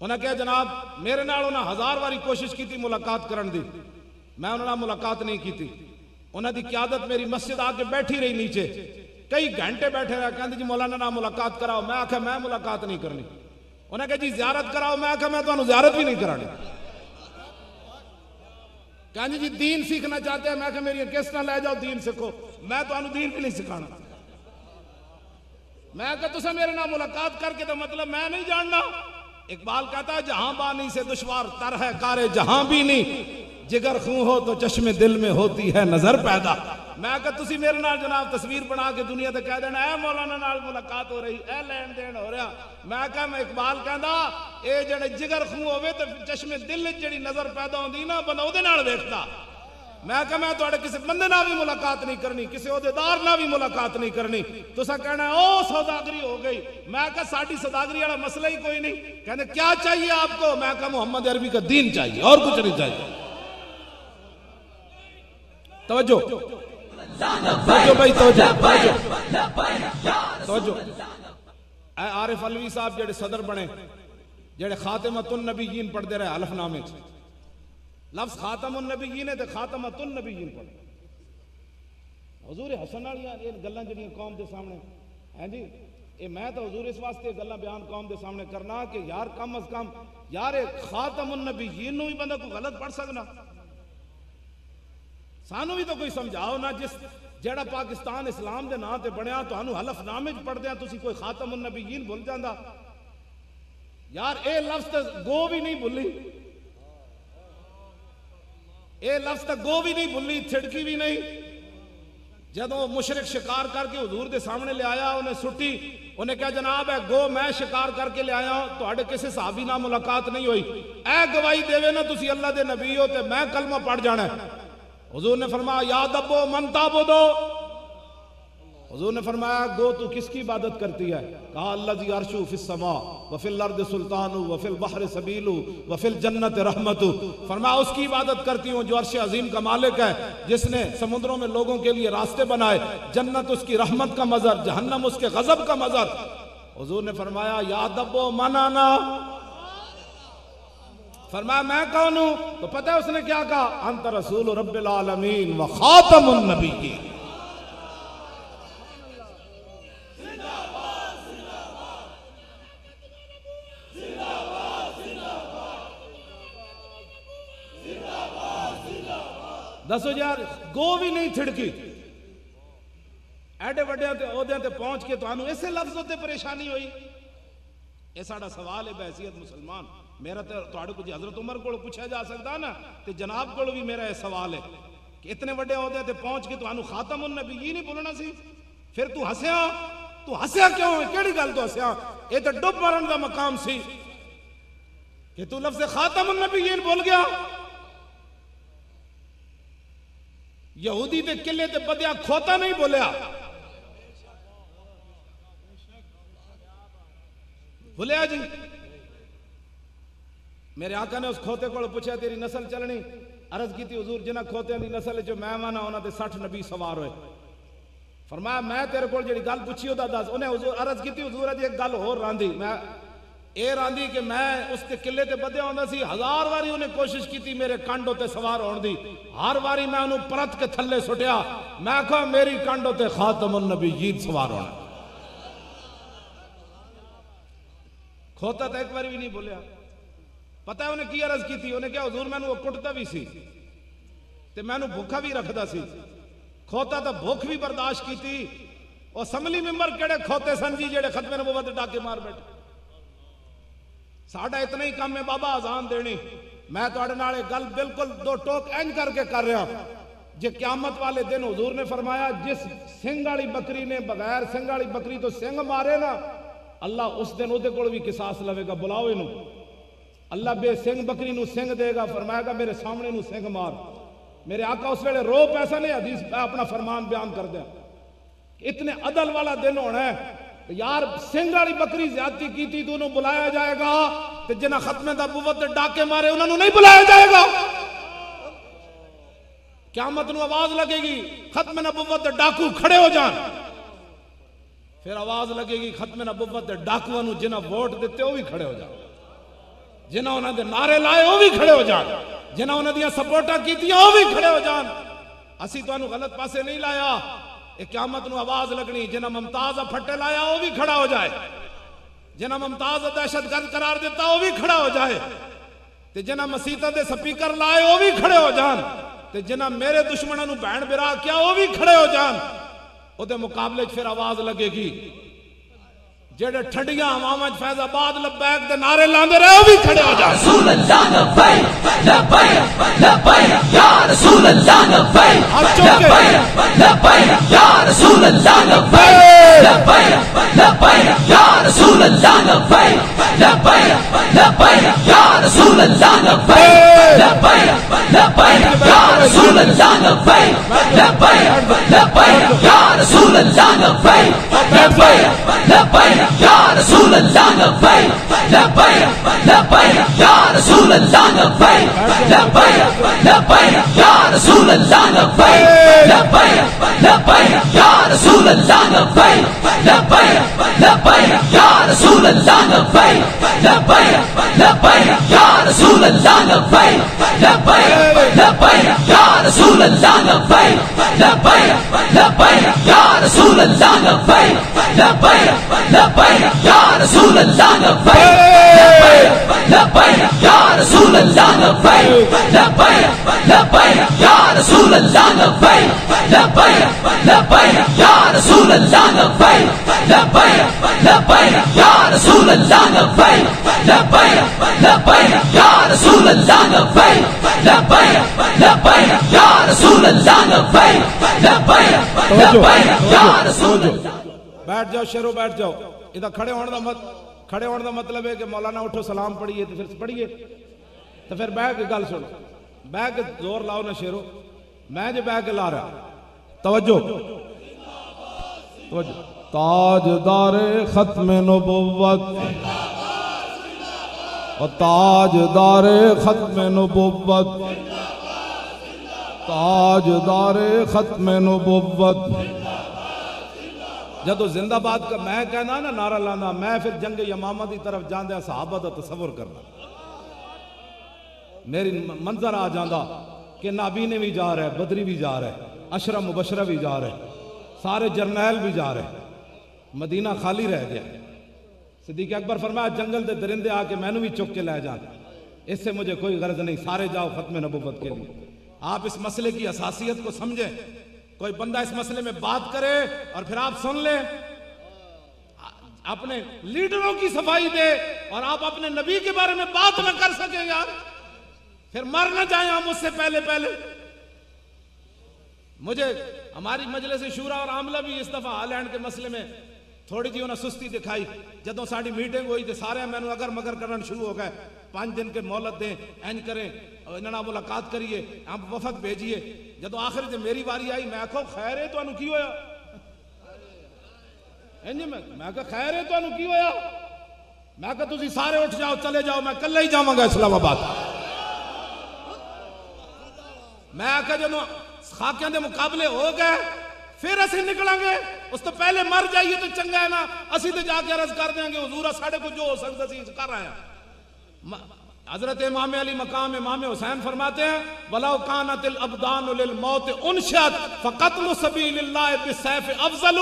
انہیں کیا جناب میرے نال انہیں 1000 باری کوشش کی تھی ملاقات کرن دی, میں انہوں نے ملاقات نہیں کی تھی. انہیں دی قیادت میری مسجد آ کے بیٹھی رہی نیچے, کئی گھنٹے بیٹھے رہا, کہتے جی مولانا نہ ملاقات کراؤ. میں آکھا میں ملاقات نہیں کرنی. انہیں کہا جی زیارت کراؤ. میں آکھا میں تو انہوں زیارت بھی نہیں کرانی. کہتے جی دین سیکھنا چاہتے ہیں. میں آکھا میری کس نہ لے جاؤ دین سکھو. میں تو انہوں دین بھی نہیں سکھانا. میں آکھا تسا میرے نہ ملاقات کر کے تو مطلب میں نہیں جاننا. اقبال کہتا ہے جہاں بانی سے دشوار تر ہے کارے جہاں بھی نہیں, جگر خون ہو تو چشم دل میں ہوتی ہے نظر پیدا. میں کہا تسی میرے نال جناب تصویر بنا کے دنیا تے کہہ دینا اے مولانا نال ملاقات ہو رہی اے لین دین ہو رہا. میں کہا میں اقبال کہندا اے جڑے جگر خوں ہوے تے چشمے دل وچ جڑی نظر پیدا ہوندی نا بندہ اودے نال ویکھدا. میں کہا میں تواڈے کسی بندے نال بھی ملاقات نہیں کرنی, کسی عہدیدار نال بھی ملاقات نہیں کرنی. تساں کہنا او سوداگری ہو گئی. میں کہا ساڈی سوداگری والا مسئلہ ہی کوئی نہیں. کہنے کیا چاہیے آپ کو؟ میں کہا محمد عربی کا دین چاہیے اور کچھ نہیں چاہیے. توجہ بھائی توجہ. اے عارف علوی صاحب جڑے صدر بنے, جڑے خاتمۃ النبیین پڑھتے رہے حلف نامے چ, لفظ خاتم النبیین ہے تے خاتمۃ النبیین پڑھ. حضور حسن والی یہ گلاں جڑیاں قوم دے سامنے ہیں جی, اے میں تو حضور اس واسطے گلاں بیان قوم دے سامنے کرنا کہ یار کم از کم یار خاتم النبیین نو بھی بندہ کوئی غلط پڑھ سکنا. سانو بھی تو کوئی سمجھاؤ نا, جس جڑا پاکستان اسلام دے نام تے بنیا تانوں حلف نامے وچ پڑھ دیاں تسی کوئی خاتم النبیین بھول جاندا. یار اے لفظ تے گو بھی نہیں بھلی, اے لفظ تے گو بھی نہیں بھلی, تھڑکی بھی نہیں. جدوں مشرک شکار کر کے حضور دے سامنے لے آیا, انہیں سٹی, انہیں کہا جناب ہے گو میں شکار کر کے لے آیا ہوں, تواڈے کسی صحابی نال ملاقات نہیں ہوئی, اے گواہی دیوے نا تسی اللہ دے نبی ہو تے میں کلمہ پڑھ جانا ہے. حضور نے فرمایا یا دبو من تعبدو. حضور نے فرمایا گو تو کس کی عبادت کرتی ہے؟ کہا الذی عرشہ فی السماء وفی الارض سلطان وفی البحر سبیل وفی الجنت رحمت. فرمایا اس کی عبادت کرتی ہوں جو عرش عظیم کا مالک ہے, جس نے سمندروں میں لوگوں کے لیے راستے بنائے, جنت اس کی رحمت کا مظہر, جہنم اس کے غضب کا مظہر. حضور نے فرمایا یا دبو من انا. فرمایا میں کون ہوں؟ تو پتہ ہے اس نے کیا کہا؟ انت رسول رب العالمین و خاتم النبیین. دسو یار گو بھی نہیں تھڑکی, ایڈے وڈیاں تے عہدیاں تے پہنچ کے تانوں اسے لفظوں تے پریشانی ہوئی. یہ ساڈا سوال ہے بحیثیت مسلمان. میرا تے تواڈے کو جی حضرت عمر کو پوچھا جا سکدا نا, تے جناب کو بھی میرا یہ سوال ہے کہ اتنے وڈے عہدے تے پہنچ کے تانوں خاتم النبیین نہیں بولنا سی, پھر تو ہسیا کیوں ہے؟ کیڑی گل تو ہسیا؟ یہ تے ڈب مرن دا مقام سی کہ تو لفظ خاتم النبیین بول گیا. یہودی تے قلعے تے بدیا کھوتا نہیں بولیا, بولیا جی. میرے آقا نے اس کھوتے کو پوچھا تیری نسل چلنی؟ عرض کی تھی حضور جنہ کھوتے دی نسل جو میں مانا انہاں تے 60 نبی سوار ہوئے. فرمایا میں تیرے کو جڑی گل پوچھی ہوتا دس. انہیں حضور عرض کی تھی حضور اج ایک گل ہور راندی, میں اے راندی کہ میں اس تے قلعے تے بدیا ہوندا سی, 1000 واری انہیں کوشش کی تھی میرے کانڈوں تے سوار ہون دی, ہر واری میں انہوں پرت کے تھلے سٹیا. میں کہا میری کانڈوں تے خاتم النبیین سوار ہونا. کھوتا تو ایک باری بھی نہیں بولیا. پتہ ہے انہیں کی عرض کی تھی؟ انہیں کہا حضور میں نے وہ کٹتا بھی سی تے میں نے بھوکا بھی رکھدا سی. کھوتا تو بھوک بھی برداشت کی تھی. اور اسمبلی ممبر کیڑے کھوتے سن جی جڑے ختم نبوت ڈاکے مار بیٹھے. ساڈا اتنا ہی کام ہے بابا اذان دینی. میں تواڈے نال ایک گل بالکل دو ٹوک اینج کر کے کر رہا. جے قیامت والے دن حضور نے فرمایا جس سنگ والی بکری نے بغیر سنگ والی بکری تو سنگ مارے نا, اللہ اس دن اودے کول بھی قصاص لوے گا. بلاؤ انہوں. اللہ بے سنگ بکری نو سنگ دے گا, فرمائے گا میرے سامنے نو سنگ مار. میرے آقا اس ویلے رو پیسہ نہیں, حدیث اپنا فرمان بیان کر دیں. اتنے عدل والا دن ہونا ہے. یار سنگ والی بکری زیادتی کی تھی تو انہوں بلایا جائے گا, تے جنہ ختم نبوت دے ڈاکے مارے انہوں نے نہیں بلایا جائے گا. قیامت نو آواز لگے گی ختم نبوت دے ڈاکو کھڑے ہو جان. پھر آواز لگے گی ختم نبوت دے ڈاکو نو جنہ ووٹ دیتے وہ بھی کھڑے ہو جان, جنہ انہوں نے نعرے لائے وہ بھی کھڑے ہو جان, جنہ انہوں نے سپورٹا کی تھی وہ بھی کھڑے ہو جان. اسی تو انہوں غلط پاسے نہیں لایا. ایک قیامت نو آواز لگنی جنہ ممتاز پھٹے لایا وہ بھی کھڑا ہو جائے, جنہ ممتاز دہشت گرد قرار دیتا وہ بھی کھڑا ہو جائے, تے جنہ مسیطہ دے سپیکر لائے وہ بھی کھڑے ہو جان, تے جنہ میرے دشمنوں نو بہن برا کیا وہ بھی کھڑے ہو جان. او دے مقابلے پھر آواز لگے گی جڑے ٹھنڈیاں ہواواں فیض آباد لبیک دے نعرے لاندے رہے وہ بھی کھڑے ہو جائے رسول اللہ لبیک لبیک لبیک یا رسول اللہ لبیک لبیک لبیک یا رسول اللہ لبیک لبیک لبیک یا رسول اللہ لبیک لبیک لبیک یا رسول اللہ لبیک لبیک لبیک یا رسول اللہ لبیک لبیک لبیک یا رسول اللہ لبیک لبیک لبیک یا رسول اللہ لبیک لبیک لبیک یا رسول اللہ لبیک لبیک لبیک یا رسول اللہ لبیک لبیک لبیک یا رسول اللہ لبیک لبیک لبیک یا رسول اللہ لبیک لبیک لبیک یا رسول اللہ لبیک لبیک لبیک یا رسول اللہ لبیک لبیک لبیک یا رسول اللہ لبیک لبیک لبیک یا رسول اللہ لبیک لبیک یا رسول اللہ لبیک لبیک لبیک یا رسول اللہ لبیک لبیک لبیک یا رسول اللہ لبیک لبیک لبیک یا رسول اللہ لبیک لبیک لبیک یا رسول اللہ لبیک لبیک لبیک یا رسول اللہ لبیک لبیک لبیک یا رسول اللہ. بیٹھ جاؤ شیرو بیٹھ جاؤ. ادھر کھڑے ہونے دا مطلب ہے کہ مولانا اٹھو سلام پڑھیے تو پھر پڑھیے تو پھر بیٹھ کے گل سنو. بیٹھ کے زور لاؤ نا شیرو. میں جو بیٹھ کے لا رہا توجہ توجہ. تاجدار ختم نبوت اور تاجدار ختم نبوت تاجدار ختم نبوت. جدو زندہ باد کا میں کہنا نا نعرہ لانا میں پھر جنگ یمامہ دی طرف جاندے صحابہ دا تصور کرنا. میری منظر آ جاندہ کہ نابینے بھی جا رہے بدری بھی جا رہے عشرہ مبشرہ بھی جا رہے سارے جرنیل بھی جا رہے مدینہ خالی رہ گیا. صدیق اکبر فرمایا جنگل دے درندے آ کے میں نے بھی چک کے لے جانا اس سے مجھے کوئی غرض نہیں سارے جاؤ ختم نبوت کے لیے. آپ اس مسئلے کی اساسیت کو سمجھیں. کوئی بندہ اس مسئلے میں بات کرے اور پھر آپ سن لیں اپنے لیڈروں کی صفائی دے اور آپ اپنے نبی کے بارے میں بات نہ کر سکیں یار پھر مر نہ جائیں ہم اس سے پہلے. مجھے ہماری مجلس شورا اور عاملہ بھی اس دفعہ ہالینڈ کے مسئلے میں تھوڑی جی انہیں سستی دکھائی. جدوں ساڑی میٹنگ ہوئی تھے سارے میں نے اگر مگر کرنا شروع ہو گئے 5 دن کے مہلت دیں اینج کریں انہاں ملاقات کریے ہم وفد بھیجیے. جدو آخر جب میری باری آئی میں کہو خیر ہے تو انہوں کی ہویا میں کہا خیر ہے تو انہوں کی ہویا میں کہا تُسی سارے اٹھ جاؤ چلے جاؤ میں کل ہی جاؤں گا اسلام آباد. میں کہا جب خاکیاں دے مقابلے ہو گئے پھر اسی نکلیں گے اس تو پہلے مر جائیے تو چنگا ہے نا اسی تو جا کے عرض کر دیں گے حضور ساڑھے کو جو ہو سکتا سی کر رہے ہیں. حضرت امام علی مقام امام حسین فرماتے ہیں وَلَوْ كَانَتِ الْأَبْدَانُ لِلْمَوْتِ اُنْشَتْ فَقَتْلُ سَبِيلِ اللَّهِ بِالسَّيْفِ أَفْضَلُ.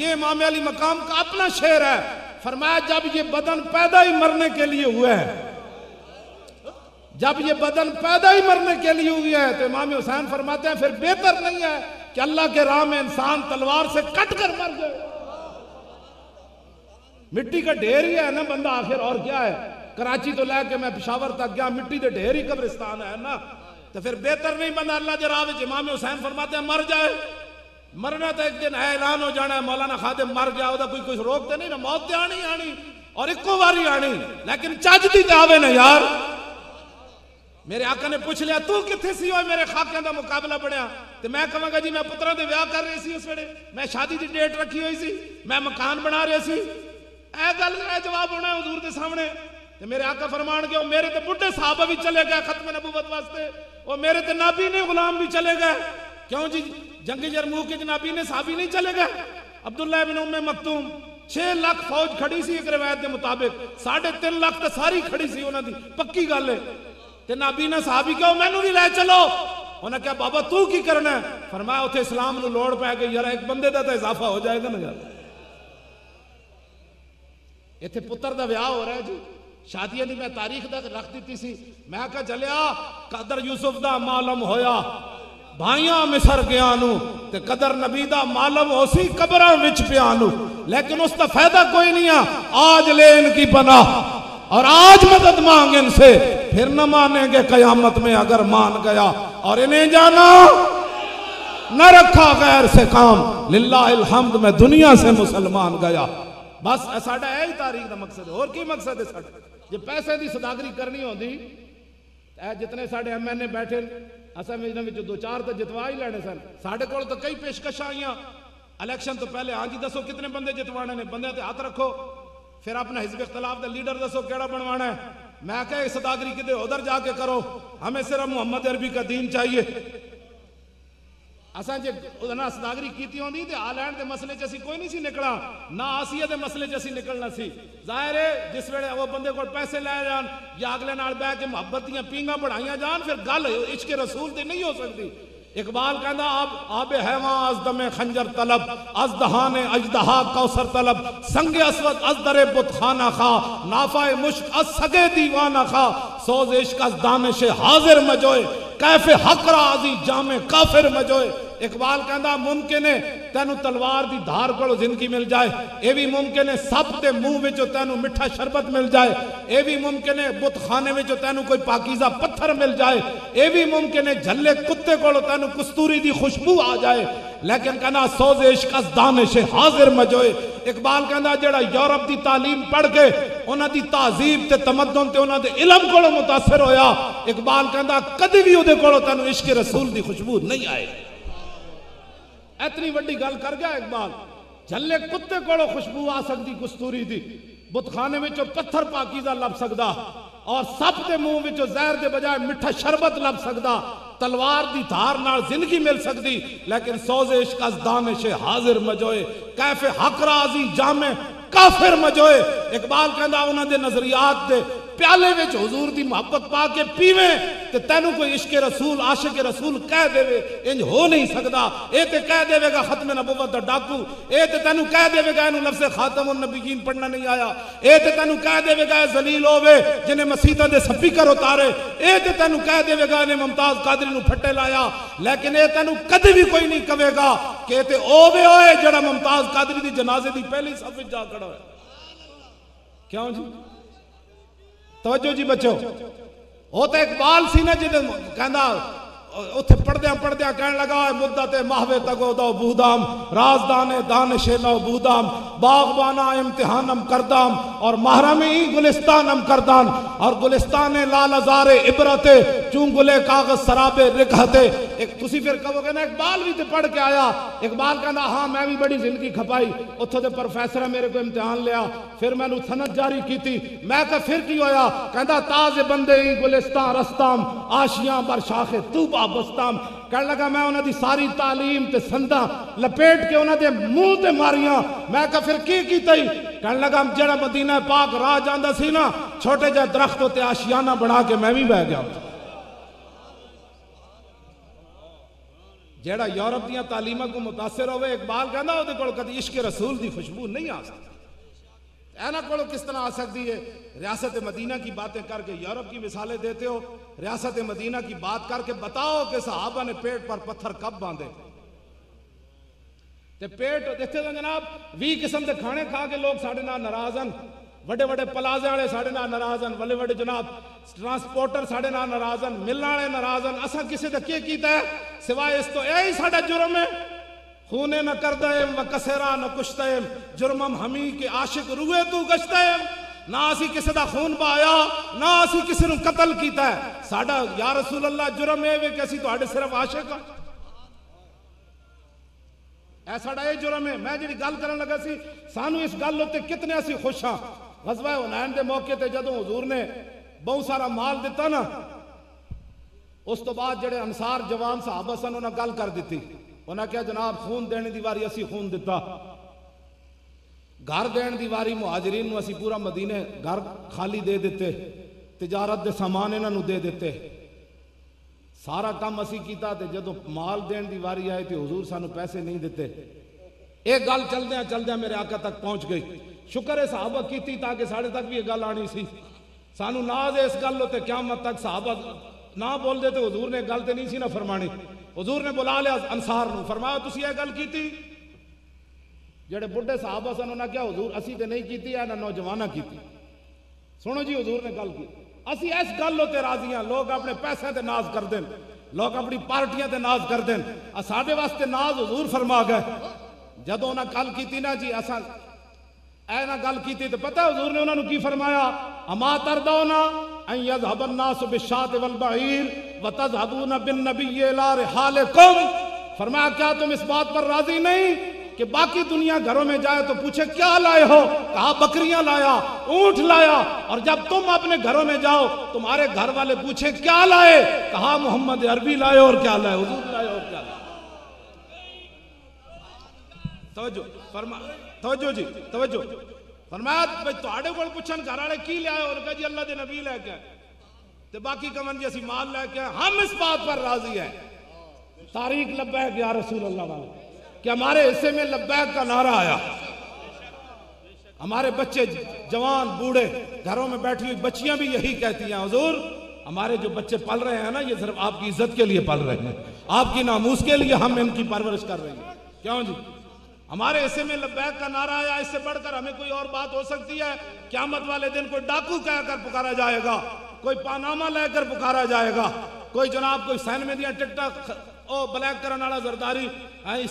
یہ امام علی مقام کا اپنا شعر ہے. فرمایا جب یہ بدن پیدا ہی مرنے کے لیے ہوئے ہیں جب یہ بدن پیدا ہی مرنے کے لیے ہوئی ہے تو امام حسین فرماتے ہیں پھر بہتر نہیں ہے کہ اللہ کے راہ میں انسان تلوار سے کٹ کر مر جائے. مٹی کا ڈھیر ہی ہے نا بندہ آخر اور کیا ہے. کراچی تو لے کے میں پشاور تک گیا مٹی دے ڈھیر ہی قبرستان ہے نا تو پھر بہتر نہیں بندہ اللہ کے راہ میں. امام حسین فرماتے ہیں مر جائے مرنا تو ایک دن اعلان ہو جانا ہے مولانا خادم مر گیا ہوتا کوئی روکتے نہیں نا موت تے آنی اور ایک کو باری آنی لیکن چاجتی تے آوے نا یار. میرے آقا نے پوچھ لیا تو کتھے سی ہوئے میرے خاکیاں دا مقابلہ بڑھیا تو میں کہاں گا جی میں پترہ دے ویاہ کر رہی سی اس ویڑے میں شادی دی ڈیٹ رکھی ہوئی سی میں مکان بنا رہی سی اے گل اے جواب ہونا ہے حضور دے سامنے. تو میرے آقا فرمان گئے میرے تے بڑھے صحابہ بھی چلے گئے ختم نبوت واسطے اور میرے تے نبی نے غلام بھی چلے گئے. کیوں جی جنگ یرموک کے نبی نے صحابی نہیں چلے گئے. عبداللہ بن ام مکتوم 6 لاکھ فوج کھڑی سی ایک روایت کے مطابق 3.5 لاکھ تے ساری کھڑی سی انہاں دی پکی گل ہے. تے نبی نے صحابی کہو میں نو بھی لے چلو انہاں کہا بابا تو کی کرنا ہے فرمایا اتھے اسلام نو لوڑ پہ گئی یار ایک بندے دا تو اضافہ ہو جائے گا نا یار. اتھے پتر دا ویاہ ہو رہا ہے جی شادیاں دی میں تاریخ دا رکھ دیتی سی میں کہا چلیا قدر یوسف دا معلوم ہویا بھائیاں مصر گیا نو تے قدر نبی دا معلوم اسی قبراں وچ پیا نو، لیکن اس کا فائدہ کوئی نہیں ہے۔ آج لے ان کی پناہ اور آج مدد مانگ ان سے، پھر نہ مانیں گے قیامت میں اگر مان گیا۔ اور انہیں جانا نہ رکھا غیر سے کام، للہ الحمد میں دنیا سے مسلمان گیا۔ بس ساڈا یہی تاریخ دا مقصد ہے، اور کی مقصد ہے ساڈا؟ جے پیسے دی صداقری کرنی ہوندی اے جتنے ساڈے ایم این اے بیٹھے اساں میں وچ دو چار تے جتوا ہی لینے سن، ساڈے کول تو کئی پیشکشاں آئیاں الیکشن تو پہلے، ہاں جی دسو کتنے بندے جتوانے نے، بندے تے ہاتھ رکھو، پھر اپنا حزب اختلاف دا لیڈر دسو کیڑا بنوانا ہے۔ میں کہے صداقری کدے ادھر جا کے کرو، ہمیں صرف محمد عربی کا دین چاہیے۔ اساں جے ادھر صداقری کیتی ہوندی تے آلینڈ دے مسئلے چ اسی کوئی نہیں سی نکلا، نہ آسیہ دے مسئلے چ اسی نکلنا سی۔ ظاہر ہے جس ویلے وہ بندے کو پیسے لے جان یا اگلے نال بہ کے محبت دیاں پینگاں بڑھائیاں جان، پھر گل عشق رسول تے نہیں ہو سکتی۔ اقبال کہندا آب حیواں از دم خنجر طلب، از دہان اژدہا کوثر طلب، سنگ اسود از در بت خانہ خواہ، نافع مشک از سگے دیوانہ خواہ، سوز عشق از دانش حاضر مجوئے، کیف حق راضی جامع کافر مجوئے۔ اقبال کہندا ممکن ہے تینو تلوار دی دھار کولو زندگی مل جائے، اے بھی ممکن ہے سب دے منہ وچوں تینو میٹھا شربت مل جائے، اے بھی ممکن ہے بت خانے وچوں تینو کوئی پاکیزہ پتھر مل جائے، اے بھی ممکن ہے جھلے کتے کولو تینو کستوری دی خوشبو آ جائے، لیکن کہنا سوز عشق از دانش حاضر مجوئے۔ اقبال کہندا جڑا یورپ دی تعلیم پڑھ کے انہاں دی تہذیب تے تمدن تے انہاں دے علم کولو متاثر ہویا، اقبال کہندا کدی بھی اودے کولو تینو عشق رسول دی خوشبو نہیں آئے۔ اتنی وڈی گل کر گیا اقبال، جھلے کتے کولو خوشبو آ سکتی کستوری دی، بت خانے وچوں پتھر پاکیزہ لب سکدا، اور سب دے منہ وچوں زہر دے بجائے میٹھا شربت لب سکدا، تلوار دی دھار نال زندگی مل سکتی، لیکن سوز عشق از دانش حاضر مجوئے، کیف حق راضی جامع کافر مجوئے۔ اقبال کہندا انہاں دے نظریات دے پیالے وچ حضور دی محبت پا کے پیویں تے تینوں کوئی عشق رسول عاشق رسول کہہ دے وے، انج ہو نہیں سکدا۔ اے تے کہہ دے گا ختم نبوت دا ڈاکو، اے تے تینوں کہہ دے گا اینو لفظ خاتم النبیین پڑھنا نہیں آیا، اے تے تینوں کہہ دے گا ذلیل ہووے جنہیں مسیتاں دے سپیکر اتارے، اے تے تینوں کہہ دے گا انہیں ممتاز قادری نو پھٹے لایا، لیکن اے تینوں کدی بھی کوئی نہیں کہے گا کہ تے اووے ہوئے جڑا ممتاز قادری دی جنازے دی پہلی صف وچ جا کھڑا ہوئے۔ کیوں جی؟ توجہ جی بچو، وہ تو اقبال سی نا جی کہندا اتھے پڑھدیاں کہنے لگا مدت محوے تگو دو بودام، رازدان دانش لو بودام، باغبانہ امتحانم کردام، اور محرمی گلستانم کردان، اور گلستان لال ازار عبرت چون گلے کاغذ سراب رکھتے۔ تسی پھر کہو گے نا اقبال بھی تے پڑھ کے آیا، اقبال کہنا ہاں میں بھی بڑی زندگی کھپائی، اتھو دے پروفیسر میرے کو امتحان لیا، پھر میں نے سند جاری کی تھی، میں کہا پھر کی ہویا؟ کہندا تاز بندے ہی گلستان رستام، آشیاں بر شاخ توبہ بستام۔ کہنے لگا میں انہاں دی ساری تعلیم تے سنداں لپیٹ کے انہاں دے منہ تے ماریاں، میں کہا پھر کی تئی؟ کہنے لگا جڑا مدینہ پاک راہ جاندہ سی نا، چھوٹے جا درخت ہوتے آشیانہ بڑھا کے میں بھی بہ گیا۔ جیڑا یورپ دیاں تعلیمہ کو متاثر ہوئے، اقبال کہنا ہو دے کول کدی عشق رسول دی خوشبو نہیں آ سکتی۔ اینا کولو کس طرح آ سکتی ہے؟ ریاست مدینہ کی باتیں کر کے یورپ کی مثالیں دیتے ہو، ریاست مدینہ کی بات کر کے بتاؤ کہ صحابہ نے پیٹ پر پتھر کب باندھے تے پیٹ دیکھتے ہیں جناب 20 قسم دے کھانے کھا کے لوگ ساڑھے نہ ناراضن، وڈے وڈے پلازے والے ساڑھے نہ ناراضن، وڈے وڈے جناب ٹرانسپورٹر ساڑھے نہ ناراضن، ملنے والے ناراضن، اساں کسی دا کیا کیتا ہے سوائے اس تو اے ہی ساڑھا جرم ہے، خونے نہ کردائم و کسیرا نہ کشتائم، جرمم ہمی کے عاشق روئے تو گشتائم، نہ اسی کسی دا خون بایا، نہ اسی کسی نو قتل کیتا ہے، ساڑھا یا رسول اللہ جرم ہے کہ اسی تو ہاڑے صرف عاشق ہاں، اے ساڑھا اے جرم ہے۔ میں جڑی گل کرن لگا سی سانو اس گل ہوتے کتنے اسی خوش ہاں، غزوہ حنین دے موقع تے جدوں حضور نے بہت سارا مال دیتا نا، اس تو بعد جڑے انصار جوان صحابہ سن انہاں گل کر دیتی، انہاں کہا جناب خون دینے دی واری اسی خون دیتا، گھر دین دی واری مہاجرین نو اسی پورا مدینہ گھر خالی دے دیتے، تجارت دے سامان انہاں نو دے دیتے، سارا کام اسی کیتا تے جدو مال دین دی واری آئی تے حضور سانو پیسے نہیں دیتے۔ ایک گل چل دیا میرے آقا تک پہنچ گئی، شکر ہے صحابہ کیتی تاکہ ساڑھے تک بھی یہ گل آنی سی، سانو ناز ہے اس گل ہوتے قیامت تک صحابہ نہ بول دیتے حضور نے گل تے نہیں سی نہ فرمانی، حضور نے بلا لیا انصار نو، فرمایا تسی یہ گل کیتی؟ جڑے بڑھے صحابہ سن انہاں کیا حضور اسی تے نہیں کیتی، انہاں نوجواناں کیتی۔ سنو جی حضور نے گل کی، اسی اس گل تے راضی ہاں، لوگ اپنے پیسے تے ناز کر دیں، لوگ اپنی پارٹیاں تے ناز کر دیں، ساڈے واسطے ناز حضور فرما گئے۔ جدوں انہاں گل کیتی نا جی اساں اے نا گل کیتی تے پتہ حضور نے انہاں نو کی فرمایا؟ اما ترضونا ان یذهب الناس بالشاة والبعیر وتذهبون بالنبی الی رحالکم، فرمایا کیا تم اس بات پر راضی نہیں کہ باقی دنیا گھروں میں جائے تو پوچھے کیا لائے ہو؟ کہا بکریاں لایا، اونٹ لایا، اور جب تم اپنے گھروں میں جاؤ تمہارے گھر والے پوچھے کیا لائے؟ کہا محمد عربی لائے اور کیا لائے، حضور لائے اور کیا لائے۔ توجہ فرما، توجہ جی توجہ، فرمایا بھائی تواڈے کول پوچھن گھر والے کی لے آئے؟ اور کہا جی اللہ دے نبی لے کے آئے، تے باقی کمن جی اسی مال لے کے آئے۔ ہم اس بات پر راضی ہیں، تاریخ لبیک یا رسول اللہ والے، کہ ہمارے حصے میں لبیک کا نعرہ آیا، ہمارے بچے جوان بوڑھے گھروں میں بیٹھی ہوئی بچیاں بھی یہی کہتی ہیں حضور ہمارے جو بچے پل رہے ہیں نا یہ صرف آپ کی عزت کے لیے پل رہے ہیں، آپ کی ناموس کے لیے ہم ان کی پرورش کر رہے ہیں۔ کیوں جی؟ ہمارے حصے میں لبیک کا نعرہ آیا، اس سے بڑھ کر ہمیں کوئی اور بات ہو سکتی ہے؟ قیامت والے دن کوئی ڈاکو کہہ کر پکارا جائے گا، کوئی پانامہ لے کر پکارا جائے گا، کوئی جناب کوئی سین میں دیا ٹکٹا او بلیک کرن والا زرداری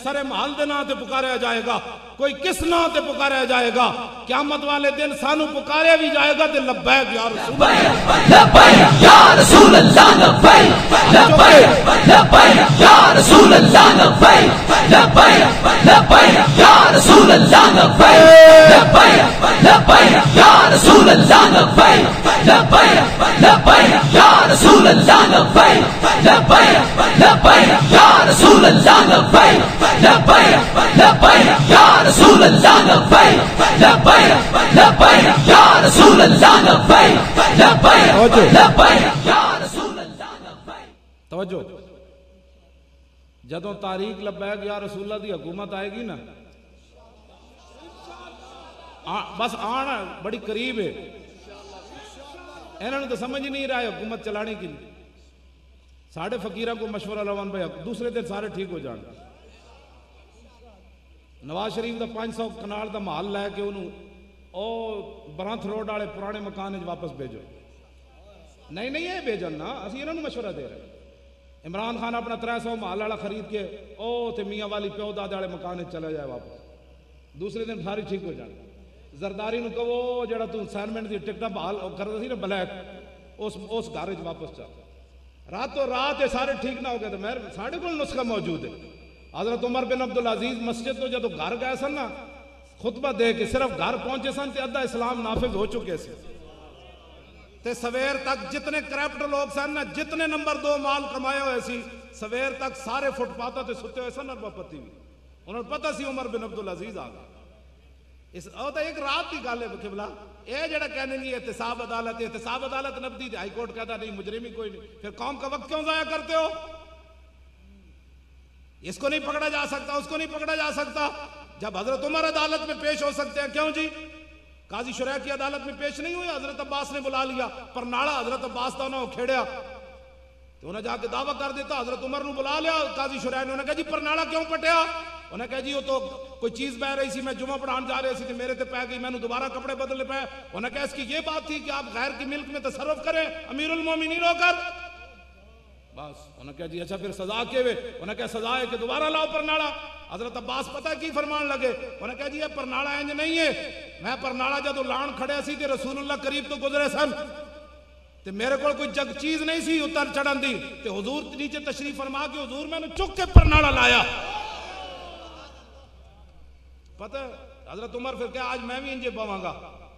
سارے محل دے نام تے پکاریا جائے گا، کوئی کس نام تے پکاریا جائے گا؟ قیامت والے دن سانو پکاریا بھی جائے گا تے لبیک یا رسول اللہ، لبیک یا رسول اللہ، لبیک لبیک لبیک یا رسول اللہ، لبیک لبیک لبیک یا رسول اللہ، لبیک لبیک لبیک یا رسول اللہ، لبیک لبیک لبیک یا رسول اللہ، لبیک لبیک لبیک یا رسول اللہ، لبیک لبیک لبیک یا رسول اللہ، لبیک لبیک لبیک یا رسول اللہ، لبیک لبیک لبیک یا رسول اللہ، لبیک۔ توجہ، جدوں تاریخ لبیک یا رسول اللہ دی حکومت آئے گی نا، بس آنا بڑی قریب ہے، انہوں نے تو سمجھ نہیں رہا ہے حکومت چلانے کی لیے، ساڑھے فقیرہ کو مشورہ لوان بھائی دوسرے دن سارے ٹھیک ہو جانا۔ نواز شریف دا 500 کنال دا محل لے کے انہوں او برانتھ روڈ والے پرانے مکان واپس بھیجو، نہیں نہیں یہ بھیجن نا، اسی انہوں نے مشورہ دے رہے ہیں۔ عمران خان اپنا 300 محل والا خرید کے او تے میاں والی پیو دادے والے مکان چلا جائے واپس، دوسرے دن ساری ٹھیک ہو جانا۔ زرداری نو کہو جڑا تو اسائنمنٹ دی ٹکٹاں بحال کردا سی نا بلیک، اس گھر وچ واپس چل، راتوں رات یہ سارے ٹھیک نہ ہو گئے تو میں ساڑھے کو نسخہ موجود ہے۔ حضرت عمر بن عبدالعزیز مسجد تو جدو گھر گئے سن نا خطبہ دے کے صرف گھر پہنچے سن تے ادھا اسلام نافذ ہو چکے سے، تے سویر تک جتنے کرپٹ لوگ سن نا، جتنے نمبر 2 مال کمائے ہوئے سی، سویر تک سارے فٹ پاتھوں تے ستے ہوئے سن اربا پتی بھی، انہوں نے پتہ سی عمر بن عبدالعزیز آ گئے۔ اس تو ایک رات کی گل ہے بخبلا، یہ جڑا کہنے نہیں احتساب عدالت، احتساب عدالت نبدی ہائی کورٹ کہتا نہیں مجرم ہی کوئی نہیں، پھر قوم کا وقت کیوں ضائع کرتے ہو؟ اس کو نہیں پکڑا جا سکتا، اس کو نہیں پکڑا جا سکتا، جب حضرت عمر عدالت میں پیش ہو سکتے ہیں کیوں جی؟ قاضی شریح کی عدالت میں پیش نہیں ہوئے، حضرت عباس نے بلا لیا، پر ناڑا حضرت عباس دا انہوں کھیڑیا تو انہیں جا کے دعویٰ کر دیتا، حضرت عمر نے بلا لیا قاضی شریح نے، انہیں کہا جی پر ناڑا کیوں پٹیا؟ انہیں کہا جی وہ تو کوئی چیز بہ رہی سی، میں جمعہ پڑھان جا رہی سی تو میرے تے پہ گئی، میں نے دوبارہ کپڑے بدلنے پہ، انہیں کہا اس کی یہ بات تھی کہ آپ غیر کی ملک میں تصرف کریں امیر المومنین ہو کر، بس انہیں کہا جی اچھا پھر سزا کے ہوئے، انہیں کہا سزا ہے کہ دوبارہ لاؤ پرناڑا۔ حضرت عباس پتہ کی فرمان لگے، انہیں کہا جی یہ پرناڑا انج نہیں ہے، میں پرناڑا جدو لان کھڑے سی تے رسول اللہ قریب تو گزرے سن تے میرے کو کوئی جگ چیز نہیں سی اتر چڑھن دی، تے حضور نیچے تشریف فرما کے حضور میں نے چک کے پرناڑا لایا۔ پتہ حضرت عمر پھر کہا آج میں بھی انجے بواں گا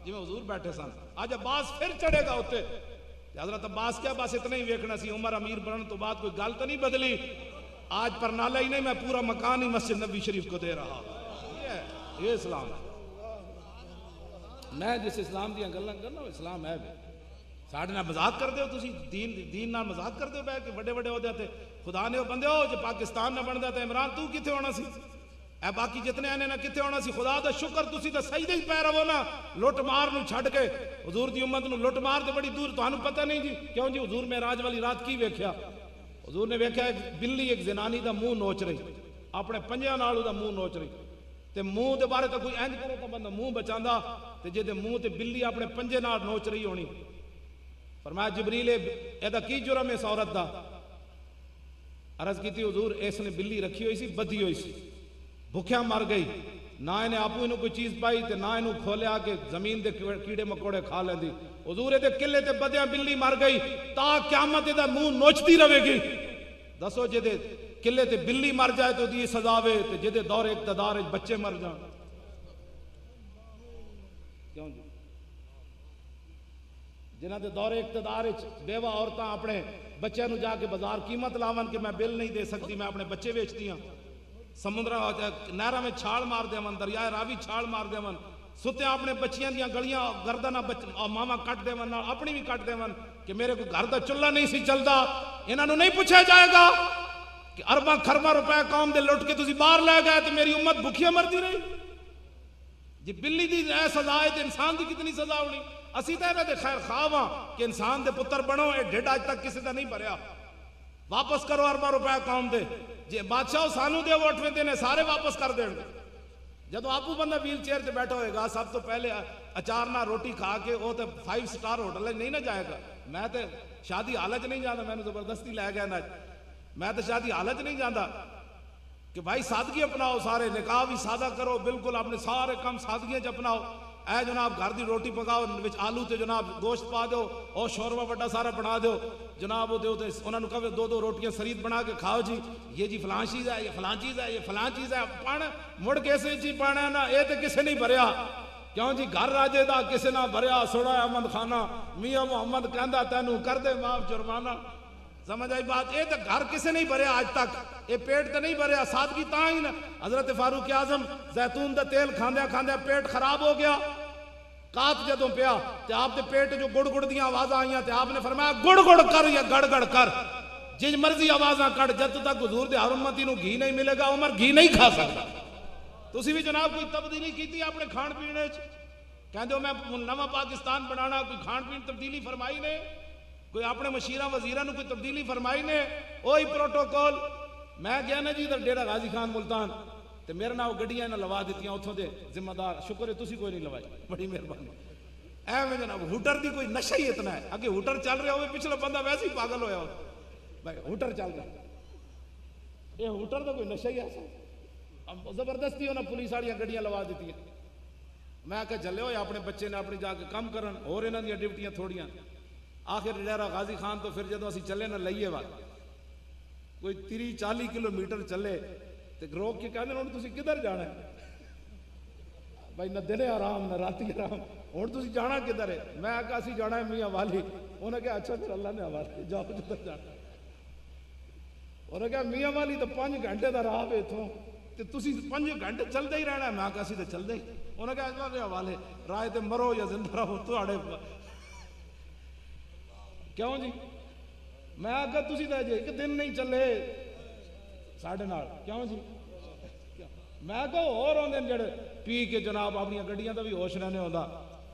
جی میں حضور بیٹھے سن، آج عباس پھر چڑھے گا ہوتے، حضرت عباس کیا بس اتنا ہی ویکھنا سی، عمر امیر بنن تو بعد کوئی گل تو نہیں بدلی، آج پرنالا ہی نہیں میں پورا مکان ہی مسجد نبی شریف کو دے رہا، یہ اسلام ہے۔ میں جس اسلام دیا گلاں کرنا اسلام ہے بھی، ساڑھے نہ مذاق کر دے ہو تسی، دین نہ مذاق کر دے ہو بے کہ بڑے بڑے ہو دیتے، خدا نے ہو بندے ہو جو پاکستان نہ بن دیتا عمران تو کتے ہونا سی، اے باقی جتنے آنے نہ کتے ہونا سی، خدا دا شکر تسی دا سجدے ہی پہ رہو نا، لٹ مار نو چھڑ کے حضور دی امت نو لٹ مار دے بڑی دور، تو ہنو پتہ نہیں جی کیوں جی حضور معراج والی رات کی ویکھیا، حضور نے ویکھیا ایک بلی ایک زنانی دا منہ نوچ رہی، اپنے پنجیاں نال دا منہ نوچ رہی، تے منہ دے بارے تے کوئی اینج کرے تو بندہ منہ بچاندا، تے جے دے منہ تے بلی اپنے پنجے نال نوچ رہی ہونی۔ فرمایا جبریل ایدا کی جرم اس عورت دا؟ عرض کی تھی حضور اس نے بلی رکھی ہوئی سی، بدھی ہوئی سی، بھوکھیا مر گئی، نہ انہیں آپو انہوں کوئی چیز پائی تے نہ انہوں کھولیا کہ زمین دے کیڑے مکوڑے کھا لیں دی۔ حضور دے قلعے تے بدھیا بلی مر گئی، تا قیامت دا منہ نوچتی رہے گی۔ دسو جے دے قلعے تے بلی مر جائے تو دی سزا وے، تے جے دے دور اقتدار بچے مر جان کیوں جی؟ جنہ دے دور اقتدار بیوہ عورتاں اپنے بچے نو جا کے بازار قیمت لاون کہ میں بل نہیں دے سکتی، میں اپنے بچے بیچتی ہوں، سمندر نہرہ میں چھال مار دیون، دریائے راوی چھال مار دیون، ستے اپنے بچیاں دیاں گلیاں گردنہ ماما کٹ دیون، اپنی بھی کٹ دیون کہ میرے کو گھر دا چلہ نہیں سی چلدا۔ انہاں نو نہیں پوچھا جائے گا کہ ارباں خرباں روپے قوم دے لٹ کے تسی باہر لے گئے تے میری امت بھوکھیا مرتی رہی؟ جی بلی دی اے سزا ہے تے انسان دی کتنی سزا ہونی؟ اسی تے انہاں دے خیر خواہ ہاں کہ انسان دے پتر بنو، اے ڈھڈ اج تک کسی دا نہیں بھریا، واپس کرو ارباں روپے قوم دے، جی بادشاہ سانو دے ووٹ ویندے نے سارے واپس کر دین گے۔ جدو آپو بندہ ویل چیئر تے بیٹھا ہوئے گا سب تو پہلے اچار نہ روٹی کھا کے وہ تے 5 سٹار ہوٹل نہیں نہ جائے گا۔ میں تے شادی حالت نہیں جانا، میں نے زبردستی لے گیا نا، میں تے شادی حالت نہیں جانا کہ بھائی سادگی اپناؤ، سارے نکاح بھی سادہ کرو، بالکل اپنے سارے کام سادگیاں چ اپناؤ۔ اے جناب گھر دی روٹی پکاؤ، وچ آلو تے جناب گوشت پا دو، اور شوربہ بڑا سارا بنا دو، جناب وہ دو تے انہاں نوں کہو 2 روٹیاں سرید بنا کے کھاؤ جی، یہ جی فلاں چیز ہے، یہ فلاں چیز ہے، یہ فلاں چیز ہے، پڑھ مڑ کیسے جی پانا نا، اے تے کسے نہیں بھریا کیوں جی؟ گھر راجے دا کسے نہ بھریا، سوڑا احمد خانہ میاں محمد کہندا تینوں کر دے معاف جرمانہ، سمجھ آئی بات؟ اے تے گھر کسے نہیں بھریا آج تک، اے پیٹ تے نہیں بھریا، سادگی تاں ہی نا۔ حضرت فاروق اعظم زیتون دا تیل کھاندیا کھاندیا پیٹ خراب ہو گیا، کات جدوں پیا تے آپ دے پیٹ جو گڑ گڑ دیاں آوازاں آئیاں تے آپ نے فرمایا گڑ گڑ کر یا گڑ گڑ کر، جج مرضی آوازاں کٹ، جد تک حضور دے ہر امتی نو گھی نہیں ملے گا عمر گھی نہیں کھا سکتا۔ تسی بھی جناب کوئی تبدیلی کیتی اپنے کھان پینے وچ؟ کہندے ہو میں نواں پاکستان بنانا، کوئی کھان پین تبدیلی فرمائی نے؟ کوئی اپنے مشیراں وزیراں نو کوئی تبدیلی فرمائی نے؟ وہی پروٹوکول۔ میں گیا نا جی ادھر ڈیرہ غازی خان ملتان تے میرے نال گڈیاں نہ لوا دیتیاں اتھوں دے ذمہ دار، شکر ہے تسی کوئی نہیں لوائی، بڑی مہربانی۔ ایویں جناب ہوٹر دی کوئی نشہ ہی اتنا ہے، اگے ہوٹر چل رہا ہوئے پچھلا بندہ ویسے ہی پاگل ہویا ہو، بھائی ہوٹر چل رہا ہے، یہ ہوٹر دا کوئی نشہ ہی ایسا، زبردستی انہاں پولیس والیاں گڈیاں لوا دیتی ہیں۔ میں کہ چلے ہوئے اپنے بچے نے اپنی جا کے کم کرن، اور انہاں دی ڈیوٹیاں تھوڑیاں۔ آخر ڈیرہ غازی خان تو پھر جدوں اسی چلے نہ لئیے وقت کوئی 30-40 کلومیٹر چلے تے روک کے کہندے ہن تسی کدھر جانا ہے؟ بھائی نہ دن آرام نہ راتی آرام، ہن تسی جانا کدھر ہے؟ میں کہا اسی جانا ہے میاں والی۔ انہوں نے کہا اچھا پھر اللہ نے حوالے جاؤ جدھر جانا۔ انہوں نے کہا میاں والی تو 5 گھنٹے دا راہ ہے اتھوں تے تسی 5 گھنٹے چلدے ہی رہنا ہے۔ میں کہا اسی تے چلدے ہی۔ انہوں نے کہا اللہ دے حوالے، راہ تے مرو یا زندہ رہو تہاڈے۔ کیوں جی؟ میں کہا تسی تے جے ایک دن نہیں چلے ساڈے نال، کیوں جی؟ میں کہا اور ہوندے جڑے پی کے جناب اپنی گڈیاں دا بھی ہوش رہنے ہوندا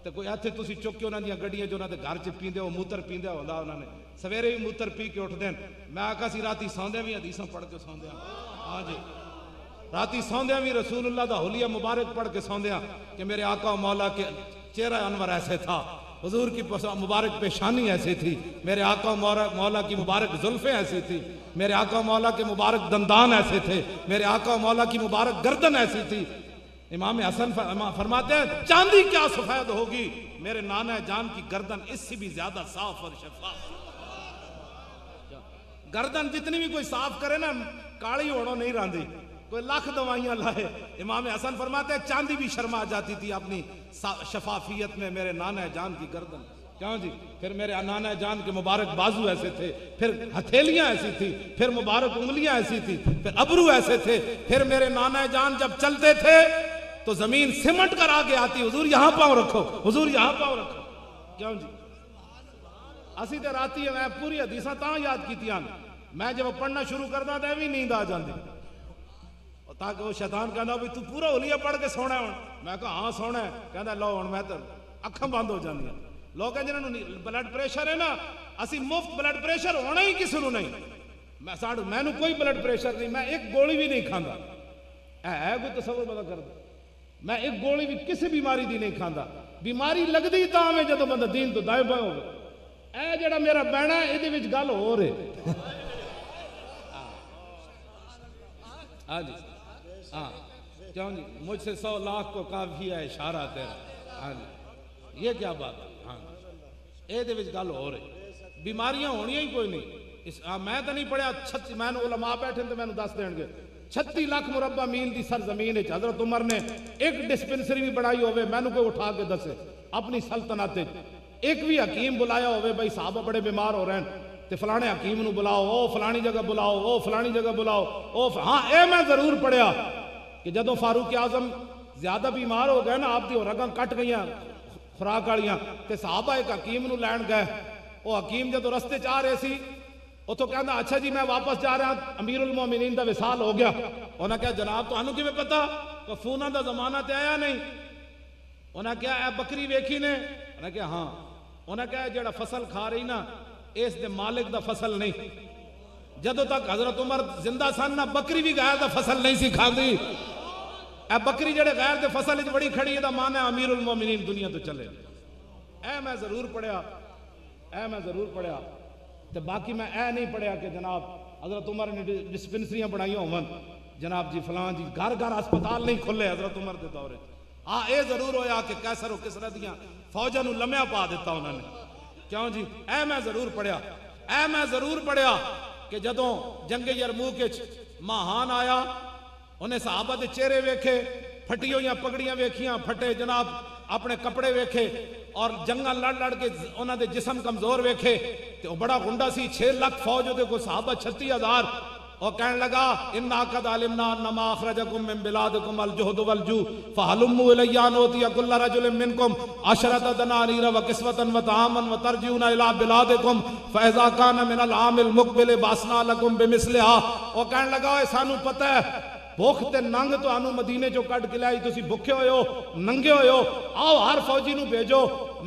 تے کوئی ایتھے تسی چک کے انہاں دیاں گڈیاں جو انہاں دے گھر چ پیندے ہو موتر پیندے ہوندا، انہاں نے سویرے بھی موتر پی کے اٹھ دین۔ میں کہا سی راتی سوندے بھی حدیثاں پڑھ کے سوندے ہاں، ہاں جی راتی سوندے بھی رسول اللہ دا حلیہ مبارک پڑھ کے سوندے ہاں کہ میرے آقا و مولا کے چہرہ انور ایسے تھا، حضور کی مبارک پیشانی ایسی تھی، میرے آقا و مولا کی مبارک زلفیں ایسی تھی، میرے آقا و مولا کے مبارک دندان ایسے تھے، میرے آقا و مولا کی مبارک گردن ایسی تھی۔ امام حسن فرماتے ہیں چاندی کیا سفید ہوگی، میرے نانا جان کی گردن اس سے بھی زیادہ صاف اور شفاف۔ گردن جتنی بھی کوئی صاف کرے نا کالی ہوڑوں نہیں راندی، کوئی لاکھ دوائیاں لائے۔ امام حسن فرماتے ہیں چاندی بھی شرما جاتی تھی اپنی شفافیت میں، میرے نانا جان کی گردن، کیوں جی؟ پھر میرے نانا جان کے مبارک بازو ایسے تھے، پھر ہتھیلیاں ایسی تھی، پھر مبارک انگلیاں ایسی تھی، پھر ابرو ایسے تھے، پھر میرے نانا جان جب چلتے تھے تو زمین سمٹ کر آگے آتی، حضور یہاں پاؤں رکھو، حضور یہاں پاؤں رکھو، کیوں جی؟ اسی تے راتی میں پوری حدیثاں تاں یاد کیتیاں، میں جب پڑھنا شروع کردا تے بھی نیند آ جاندی، تاکہ وہ شیطان کہندا بھی تو پورا حلیہ پڑھ کے سونا ہے۔ میں کہا ہاں سونا ہے، کہندا لو ہن میں تے اکھاں بند ہو جاندیاں۔ لوگ جنہاں نوں بلڈ پریشر ہے نا، اسی مفت بلڈ پریشر ہونا ہی کسی نوں نہیں۔ میں کوئی بلڈ پریشر نہیں، میں ایک گولی بھی نہیں کھاندا، ہے کوئی تصور پتا کر دے، میں ایک گولی بھی کسی بیماری دی نہیں کھاندا، بیماری لگدی تاں میں جدوں بندہ دین تو دائیں بائیں ہوگا، اے جڑا میرا بہنا ہے یہ وچ گل ہو رہے ہاں جی ہاں کیوں جی مجھ سے 100 لاکھ کو کافی ہے اشارہ تیرا، ہاں جی یہ کیا بات ہے، ہاں جی یہ گل ہو رہی، بیماریاں ہونیاں ہی کوئی نہیں، میں تو نہیں پڑھیا، میں علماء بیٹھے تو میں نے دس دیں گے 36 لاکھ مربع میل دی سرزمین ہے، حضرت عمر نے ایک ڈسپنسری بھی بڑھائی ہوئے، میں نے کوئی اٹھا کے دسے اپنی سلطنت ایک بھی حکیم بلایا ہوئے بھائی صحابہ بڑے بیمار ہو رہے ہیں تے فلانے حکیم نو بلاؤ، او فلانی جگہ بلاؤ، او فلانی جگہ بلاؤ، ہاں اے میں ضرور پڑھیا کہ جدوں فاروق اعظم زیادہ بیمار ہو گئے نا، آپ دی رگاں کٹ گئیاں خوراک والیاں تے صحابہ ایک حکیم نو لین گئے، وہ حکیم جدوں رستے چاہ رہے سی اتوں کہندا اچھا جی میں واپس جا رہا امیر المومنین دا وصال ہو گیا، انہاں کہا جناب تانوں کیویں پتہ کہ فوناں دا زمانہ تے آیا نہیں، انہاں کہا اے بکری ویکھی نے، انہاں کہا ہاں، انہاں کہا جڑا فصل کھا رہی نا اس دے مالک دا فصل نہیں، جدوں تک حضرت عمر زندہ سن نہ بکری بھی غیر دا فصل نہیں سی کھاندی، اے بکری جڑے غیر دے فصل وچ بڑی کھڑی دا معنی ہے امیر المومنین دنیا تو چلے، اے میں ضرور پڑھیا تے باقی میں اے نہیں پڑھیا کہ جناب حضرت عمر نے ڈسپنسریاں بنائی ہون، جناب جی فلان جی گھر گھر ہسپتال نہیں کھلے حضرت عمر دے دورے، ہاں اے ضرور ہویا کہ کیسر و کسرا دیاں فوجاں نو لمیا پا دیتا انہوں نے، کیوں جی اے میں ضرور پڑھیا کہ جدوں جنگ یرموک وچ ماہان آیا انہیں صحابہ دے چہرے ویکھے، پھٹی ہوئیاں پگڑیاں ویکھیاں، پھٹے جناب اپنے کپڑے ویکھے اور جنگاں لڑ کے انہاں دے جسم کمزور ویکھے تے وہ بڑا گنڈا سی، 6 لاکھ فوج دے کو صحابہ 36,000، اور کہنے لگا اِنَّا قَدْ عَلِمْنَا أَنَّمَا أَخْرَجَكُم مِّن بِلَادِكُمْ الْجُهْدُ وَالْجُوعُ فَهَلُمُّوا إِلَيَّ أَنْ أُوتِيَ كُلَّ رَجُلٍ مِّنكُمْ 10 دَنَانِيرَ وَكِسْوَةً وَطَعَامًا وَتَرْجِعُونَ إِلَىٰ بِلَادِكُمْ فَإِذَا كَانَ مِنَ الْعَامِ الْمُقْبِلِ بَعَثْنَا لَكُم بِمِثْلِهَا، وہ کہنے لگا سانو پتہ ہے بھوک تے ننگ تو آنو مدینے جو کٹ کے لائی، تسی بھوکے ہوئے ہو ننگے ہوئے ہو، آؤ ہر فوجی نو بھیجو،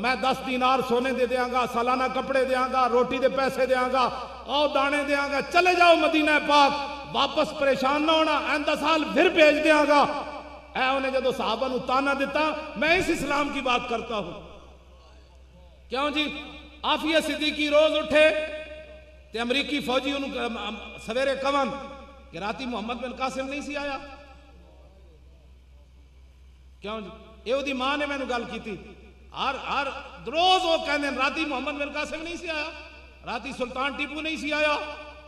میں 10 دینار سونے دے دیاں گا، سالانہ کپڑے دیاں گا، روٹی دے پیسے دیاں گا، آؤ دانے دیاں گا، چلے جاؤ مدینہ پاک، واپس پریشان نہ ہونا، آئندہ سال پھر بھیج دیاں گا۔ اے انہیں جدو صحابہ نو تانا دیتا، میں اس اسلام کی بات کرتا ہوں، کیوں جی عافیہ صدیقی روز اٹھے تے امریکی فوجی انہوں سویرے کون کہ راتی محمد بن قاسم نہیں سی آیا، کیوں جی یہ دی ماں نے میں نے گل کی تھی، ہر روز وہ کہنے راتی محمد بن قاسم نہیں سی آیا، راتی سلطان ٹیپو نہیں سی آیا،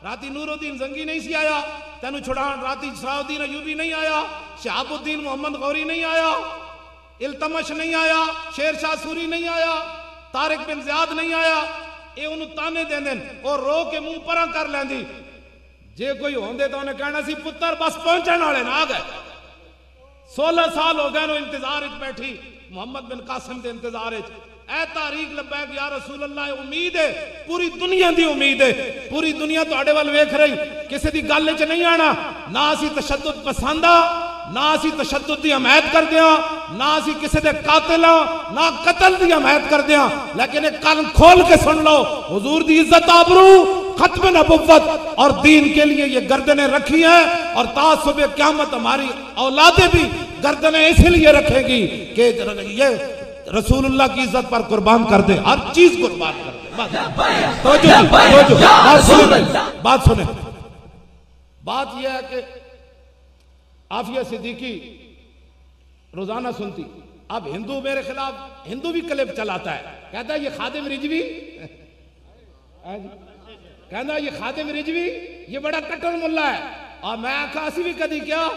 راتی نور الدین زنگی نہیں سی آیا، تینو چھڑان راتی صلاح الدین ایوبی نہیں آیا، شہاب الدین محمد غوری نہیں آیا، التمش نہیں آیا، شیر شاہ سوری نہیں آیا، طارق بن زیاد نہیں آیا، اے انہوں تانے دیں دیں اور رو کے منہ پرا کر لیں دی، جے کوئی ہوندے تو انہیں کہنا سی پتر بس پہنچن والے نہ آگئے، 16 سال ہو گئے نو انتظار اچ بیٹھی محمد بن قاسم دے انتظار اچ، اے تاریخ لبیک یا رسول اللہ امید ہے، پوری دنیا دی امید ہے، پوری دنیا تو آڑے وال ویکھ رہی، کسی دی گل وچ نہیں آنا، نہ اسی تشدد پسندہ، نہ اسی تشدد دی حمایت کر دیاں، نہ اسی کسی دے قاتلاں، نہ قتل دی حمایت کر دیاں، لیکن ایک کان کھول کے سن لو، حضور دی عزت آبرو، ختم نبوت اور دین کے لیے یہ گردنیں رکھی ہیں، اور تا صبح قیامت ہماری اولادیں بھی گردنیں اس لیے رکھے گی کہ یہ رسول اللہ کی عزت پر قربان کر دے، ہر چیز قربان کر دے۔ بات سنیں، بات یہ ہے کہ عافیہ صدیقی روزانہ سنتی، اب ہندو میرے خلاف ہندو بھی کلپ چلاتا ہے، کہتا ہے یہ خادم رجوی، کہتا ہے یہ خادم رجوی یہ بڑا کٹر ملہ ہے، اور میں آکھا اسی بھی کدی کیا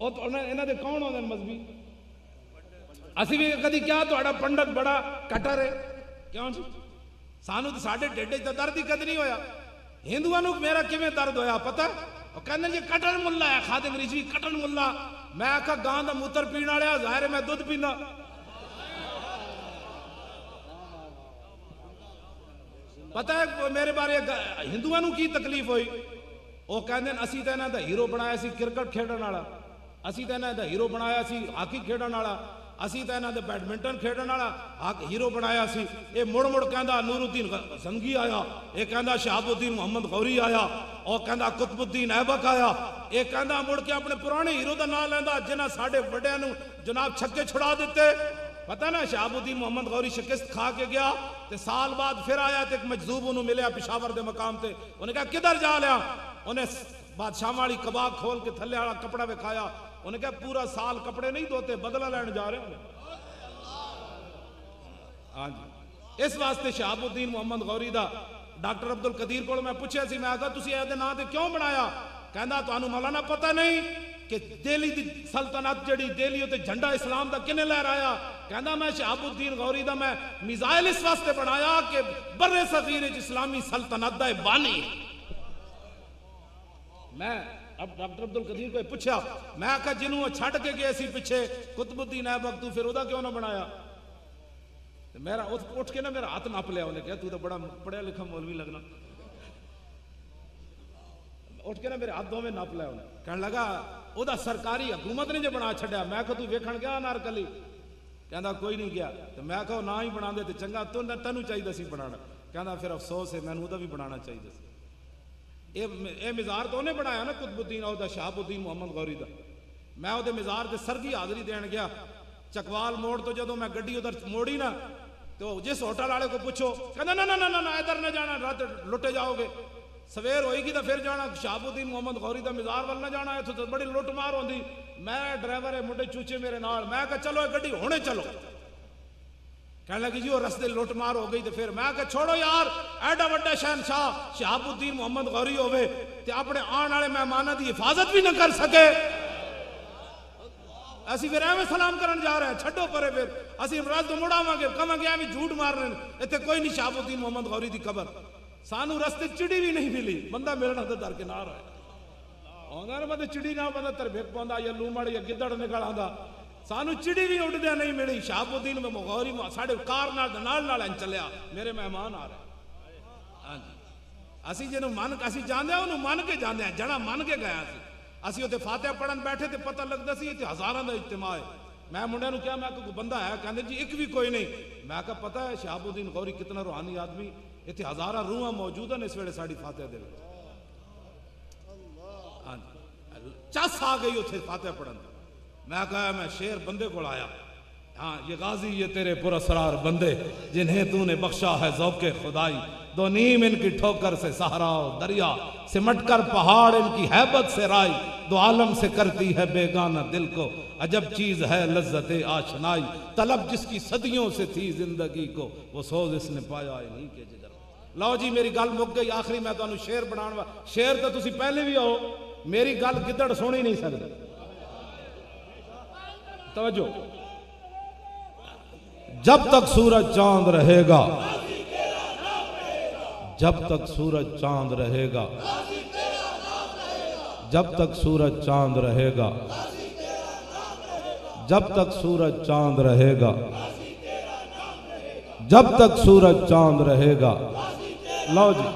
انہاں دے کون ہوندے مذہبی، اسی بھی کدی کیا تو اڑا پنڈت بڑا کٹر ہے، کیوں جی سانو تو ساڑھے ڈیڈے تا درد ہی کد نہیں ہویا، ہندوانوں میرا کیویں درد ہویا پتہ، وہ کہنے یہ کٹر ملہ ہے خادم رجوی کٹر ملہ، میں آکھا گاں دا موتر پینا لیا ظاہر ہے میں دودھ پینا، پتہ ہے میرے بارے ہندوانوں کی تکلیف ہوئی، وہ کہنے اسی تینا دا ہیرو بنایا سی کرکٹ کھیڑن والا، اسی تینا دا ہیرو بنایا سی ہاکی کھیڑن والا، اسی تے انہاں دے بیڈمنٹن کھیڈن والا حق ہیرو بنایا سی، اے مڑ مڑ کہندا نور الدین زنگی آیا، اے کہندا شہاب الدین محمد غوری آیا، او کہندا قطب الدین ایبک آیا، اے کہندا مڑ کے اپنے پرانے ہیرو دا نام لیندا جنہاں ساڈے وڈیاں نوں جناب چھکے چھڑا دیتے۔ پتہ نا شہاب الدین محمد غوری شکست کھا کے گیا تے سال بعد پھر آیا تے ایک مجذوب انہوں ملیا پشاور دے مقام تے، انہیں کہا کدھر جا لیا؟ انہیں بادشاہ والی کباب کھول کے تھلے والا کپڑا وکھایا، انہیں کہا پورا سال کپڑے نہیں دھوتے، بدلہ لین جا رہے ہیں۔ ہاں جی، اس واسطے شہاب الدین محمد غوری دا ڈاکٹر عبد القدیر کو میں پوچھا سی، میں کہا تسی اے نام تے کیوں بنایا؟ کہندا تانوں مولانا پتہ نہیں کہ دہلی دی سلطنت جڑی دہلی تے جھنڈا اسلام دا کنے لہرایا؟ کہندا میں شہاب الدین غوری دا میں میزائل اس واسطے بنایا کہ بر صغیر اسلامی سلطنت دا بانی۔ میں اب ڈاکٹر عبد القدیر کو پوچھا، میں کہا جنہوں چھڑ کے گئے سی پیچھے قطب الدین ایبک، تو پھر ادا کیوں نہ بنایا؟ میرا اٹھ کے نا میرا ہاتھ ناپ لیا، انہیں کہا تو تو بڑا پڑھیا لکھا مولوی لگنا، اٹھ کے نا میرے ہاتھ دو میں ناپ لیا، انہیں کہنے لگا او دا سرکاری حکومت نے جو بنا چھڑیا۔ میں کہا تو ویکھن گیا انارکلی؟ کہندا کوئی نہیں گیا۔ تو میں کہا نہ ہی بنا دے تے چنگا، تینوں چاہیے سی بنانا۔ کہندا پھر افسوس ہے، میں نے ادا بھی بنانا چاہیے سی۔ اے مزار تو انہیں بنایا نا قطب الدین او دا شہاب الدین محمد غوری دا۔ میں او دے مزار دے سرگی حاضری دین گیا چکوال موڑ تو، جدوں میں گڈی ادھر موڑی نا تو جس ہوٹل والے کو پوچھو، کہنا نا نا نا نا ادھر نہ جانا، رات لٹے جاؤ گے، سویر ہوئے گی تو پھر جانا شہاب الدین محمد غوری دا مزار وال نہ جانا ہے، تو بڑی لٹ مار ہوندی۔ میں ڈرائیور ہے منڈے چوچے میرے نال، میں کہا چلو اے گڈی ہونے چلو، کہنے لگی جی وہ رستے لٹ مار ہو گئی۔ تو پھر میں کہا چھوڑو یار، ایڈا وڈا شہنشاہ شہاب الدین محمد غوری ہوئے تے اپنے آن والے مہمانوں دی حفاظت بھی نہ کر سکے، اسی پھر ایویں سلام کرن جا رہے ہیں، چھڈو پرے، پھر اسی رات مڑاواں گے، کہاں گے ایویں جھوٹ مار رہے ہیں، ایتھے کوئی نہیں شہاب الدین محمد غوری دی قبر۔ سانو رستے چڑی بھی نہیں ملی، بندہ ملنا تو درکنار ہے، آندا نا مطلب چڑی نہ بندہ تربیت پوندا یا لومڑ یا گدڑ نکل آندا، سانو چڑی بھی اڈدیا نہیں ملی۔ شہاب الدین غوری ساڈے کار نال چلیا، میرے مہمان آ رہے۔ ہاں جی، اسی جنوں من اسی جاندے ہاں، انہوں من کے جاندے ہیں، جڑا من کے گیا سی۔ اسی اتنے فاتحہ پڑھن بیٹھے تے پتہ لگتا سی اتنے ہزاراں دا اجتماع ہے۔ میں منڈے نوں کہا، میں کوئی بندہ ہے؟ کہندے جی ایک بھی کوئی نہیں۔ میں کہا پتہ ہے شہاب الدین غوری کتنا روحانی آدمی، اتنے ہزاراں روحاں موجود ہیں اس ویلے ساڈی فاتحہ دے وچ۔ ہاں جی، چس آ گئی اتنے فاتحہ پڑھن۔ میں کہا میں شیر بندے کو آیا، ہاں یہ غازی یہ تیرے پراسرار بندے جنہیں تو نے بخشا ہے ذوق خدائی، دو نیم ان کی ٹھوکر سے صحرا و دریا، سمٹ کر پہاڑ ان کی ہیبت سے رائی، دو عالم سے کرتی ہے بیگانہ دل کو، عجب چیز ہے لذت آشنائی، طلب جس کی صدیوں سے تھی زندگی کو، وہ سوز اس نے پایا انہی کے جگر۔ لو جی میری گل مک گئی، آخری میں تانوں شیر بنانا، شیر تو تسی پہلے بھی ہو، میری گل گدڑ سونی نہیں سکتا۔ توجہ، جب تک سورج چاند رہے گا، جب تک سورج چاند رہے گا، جب تک سورج چاند رہے گا، جب تک سورج چاند رہے گا، جب تک سورج چاند رہے گا۔ لو جی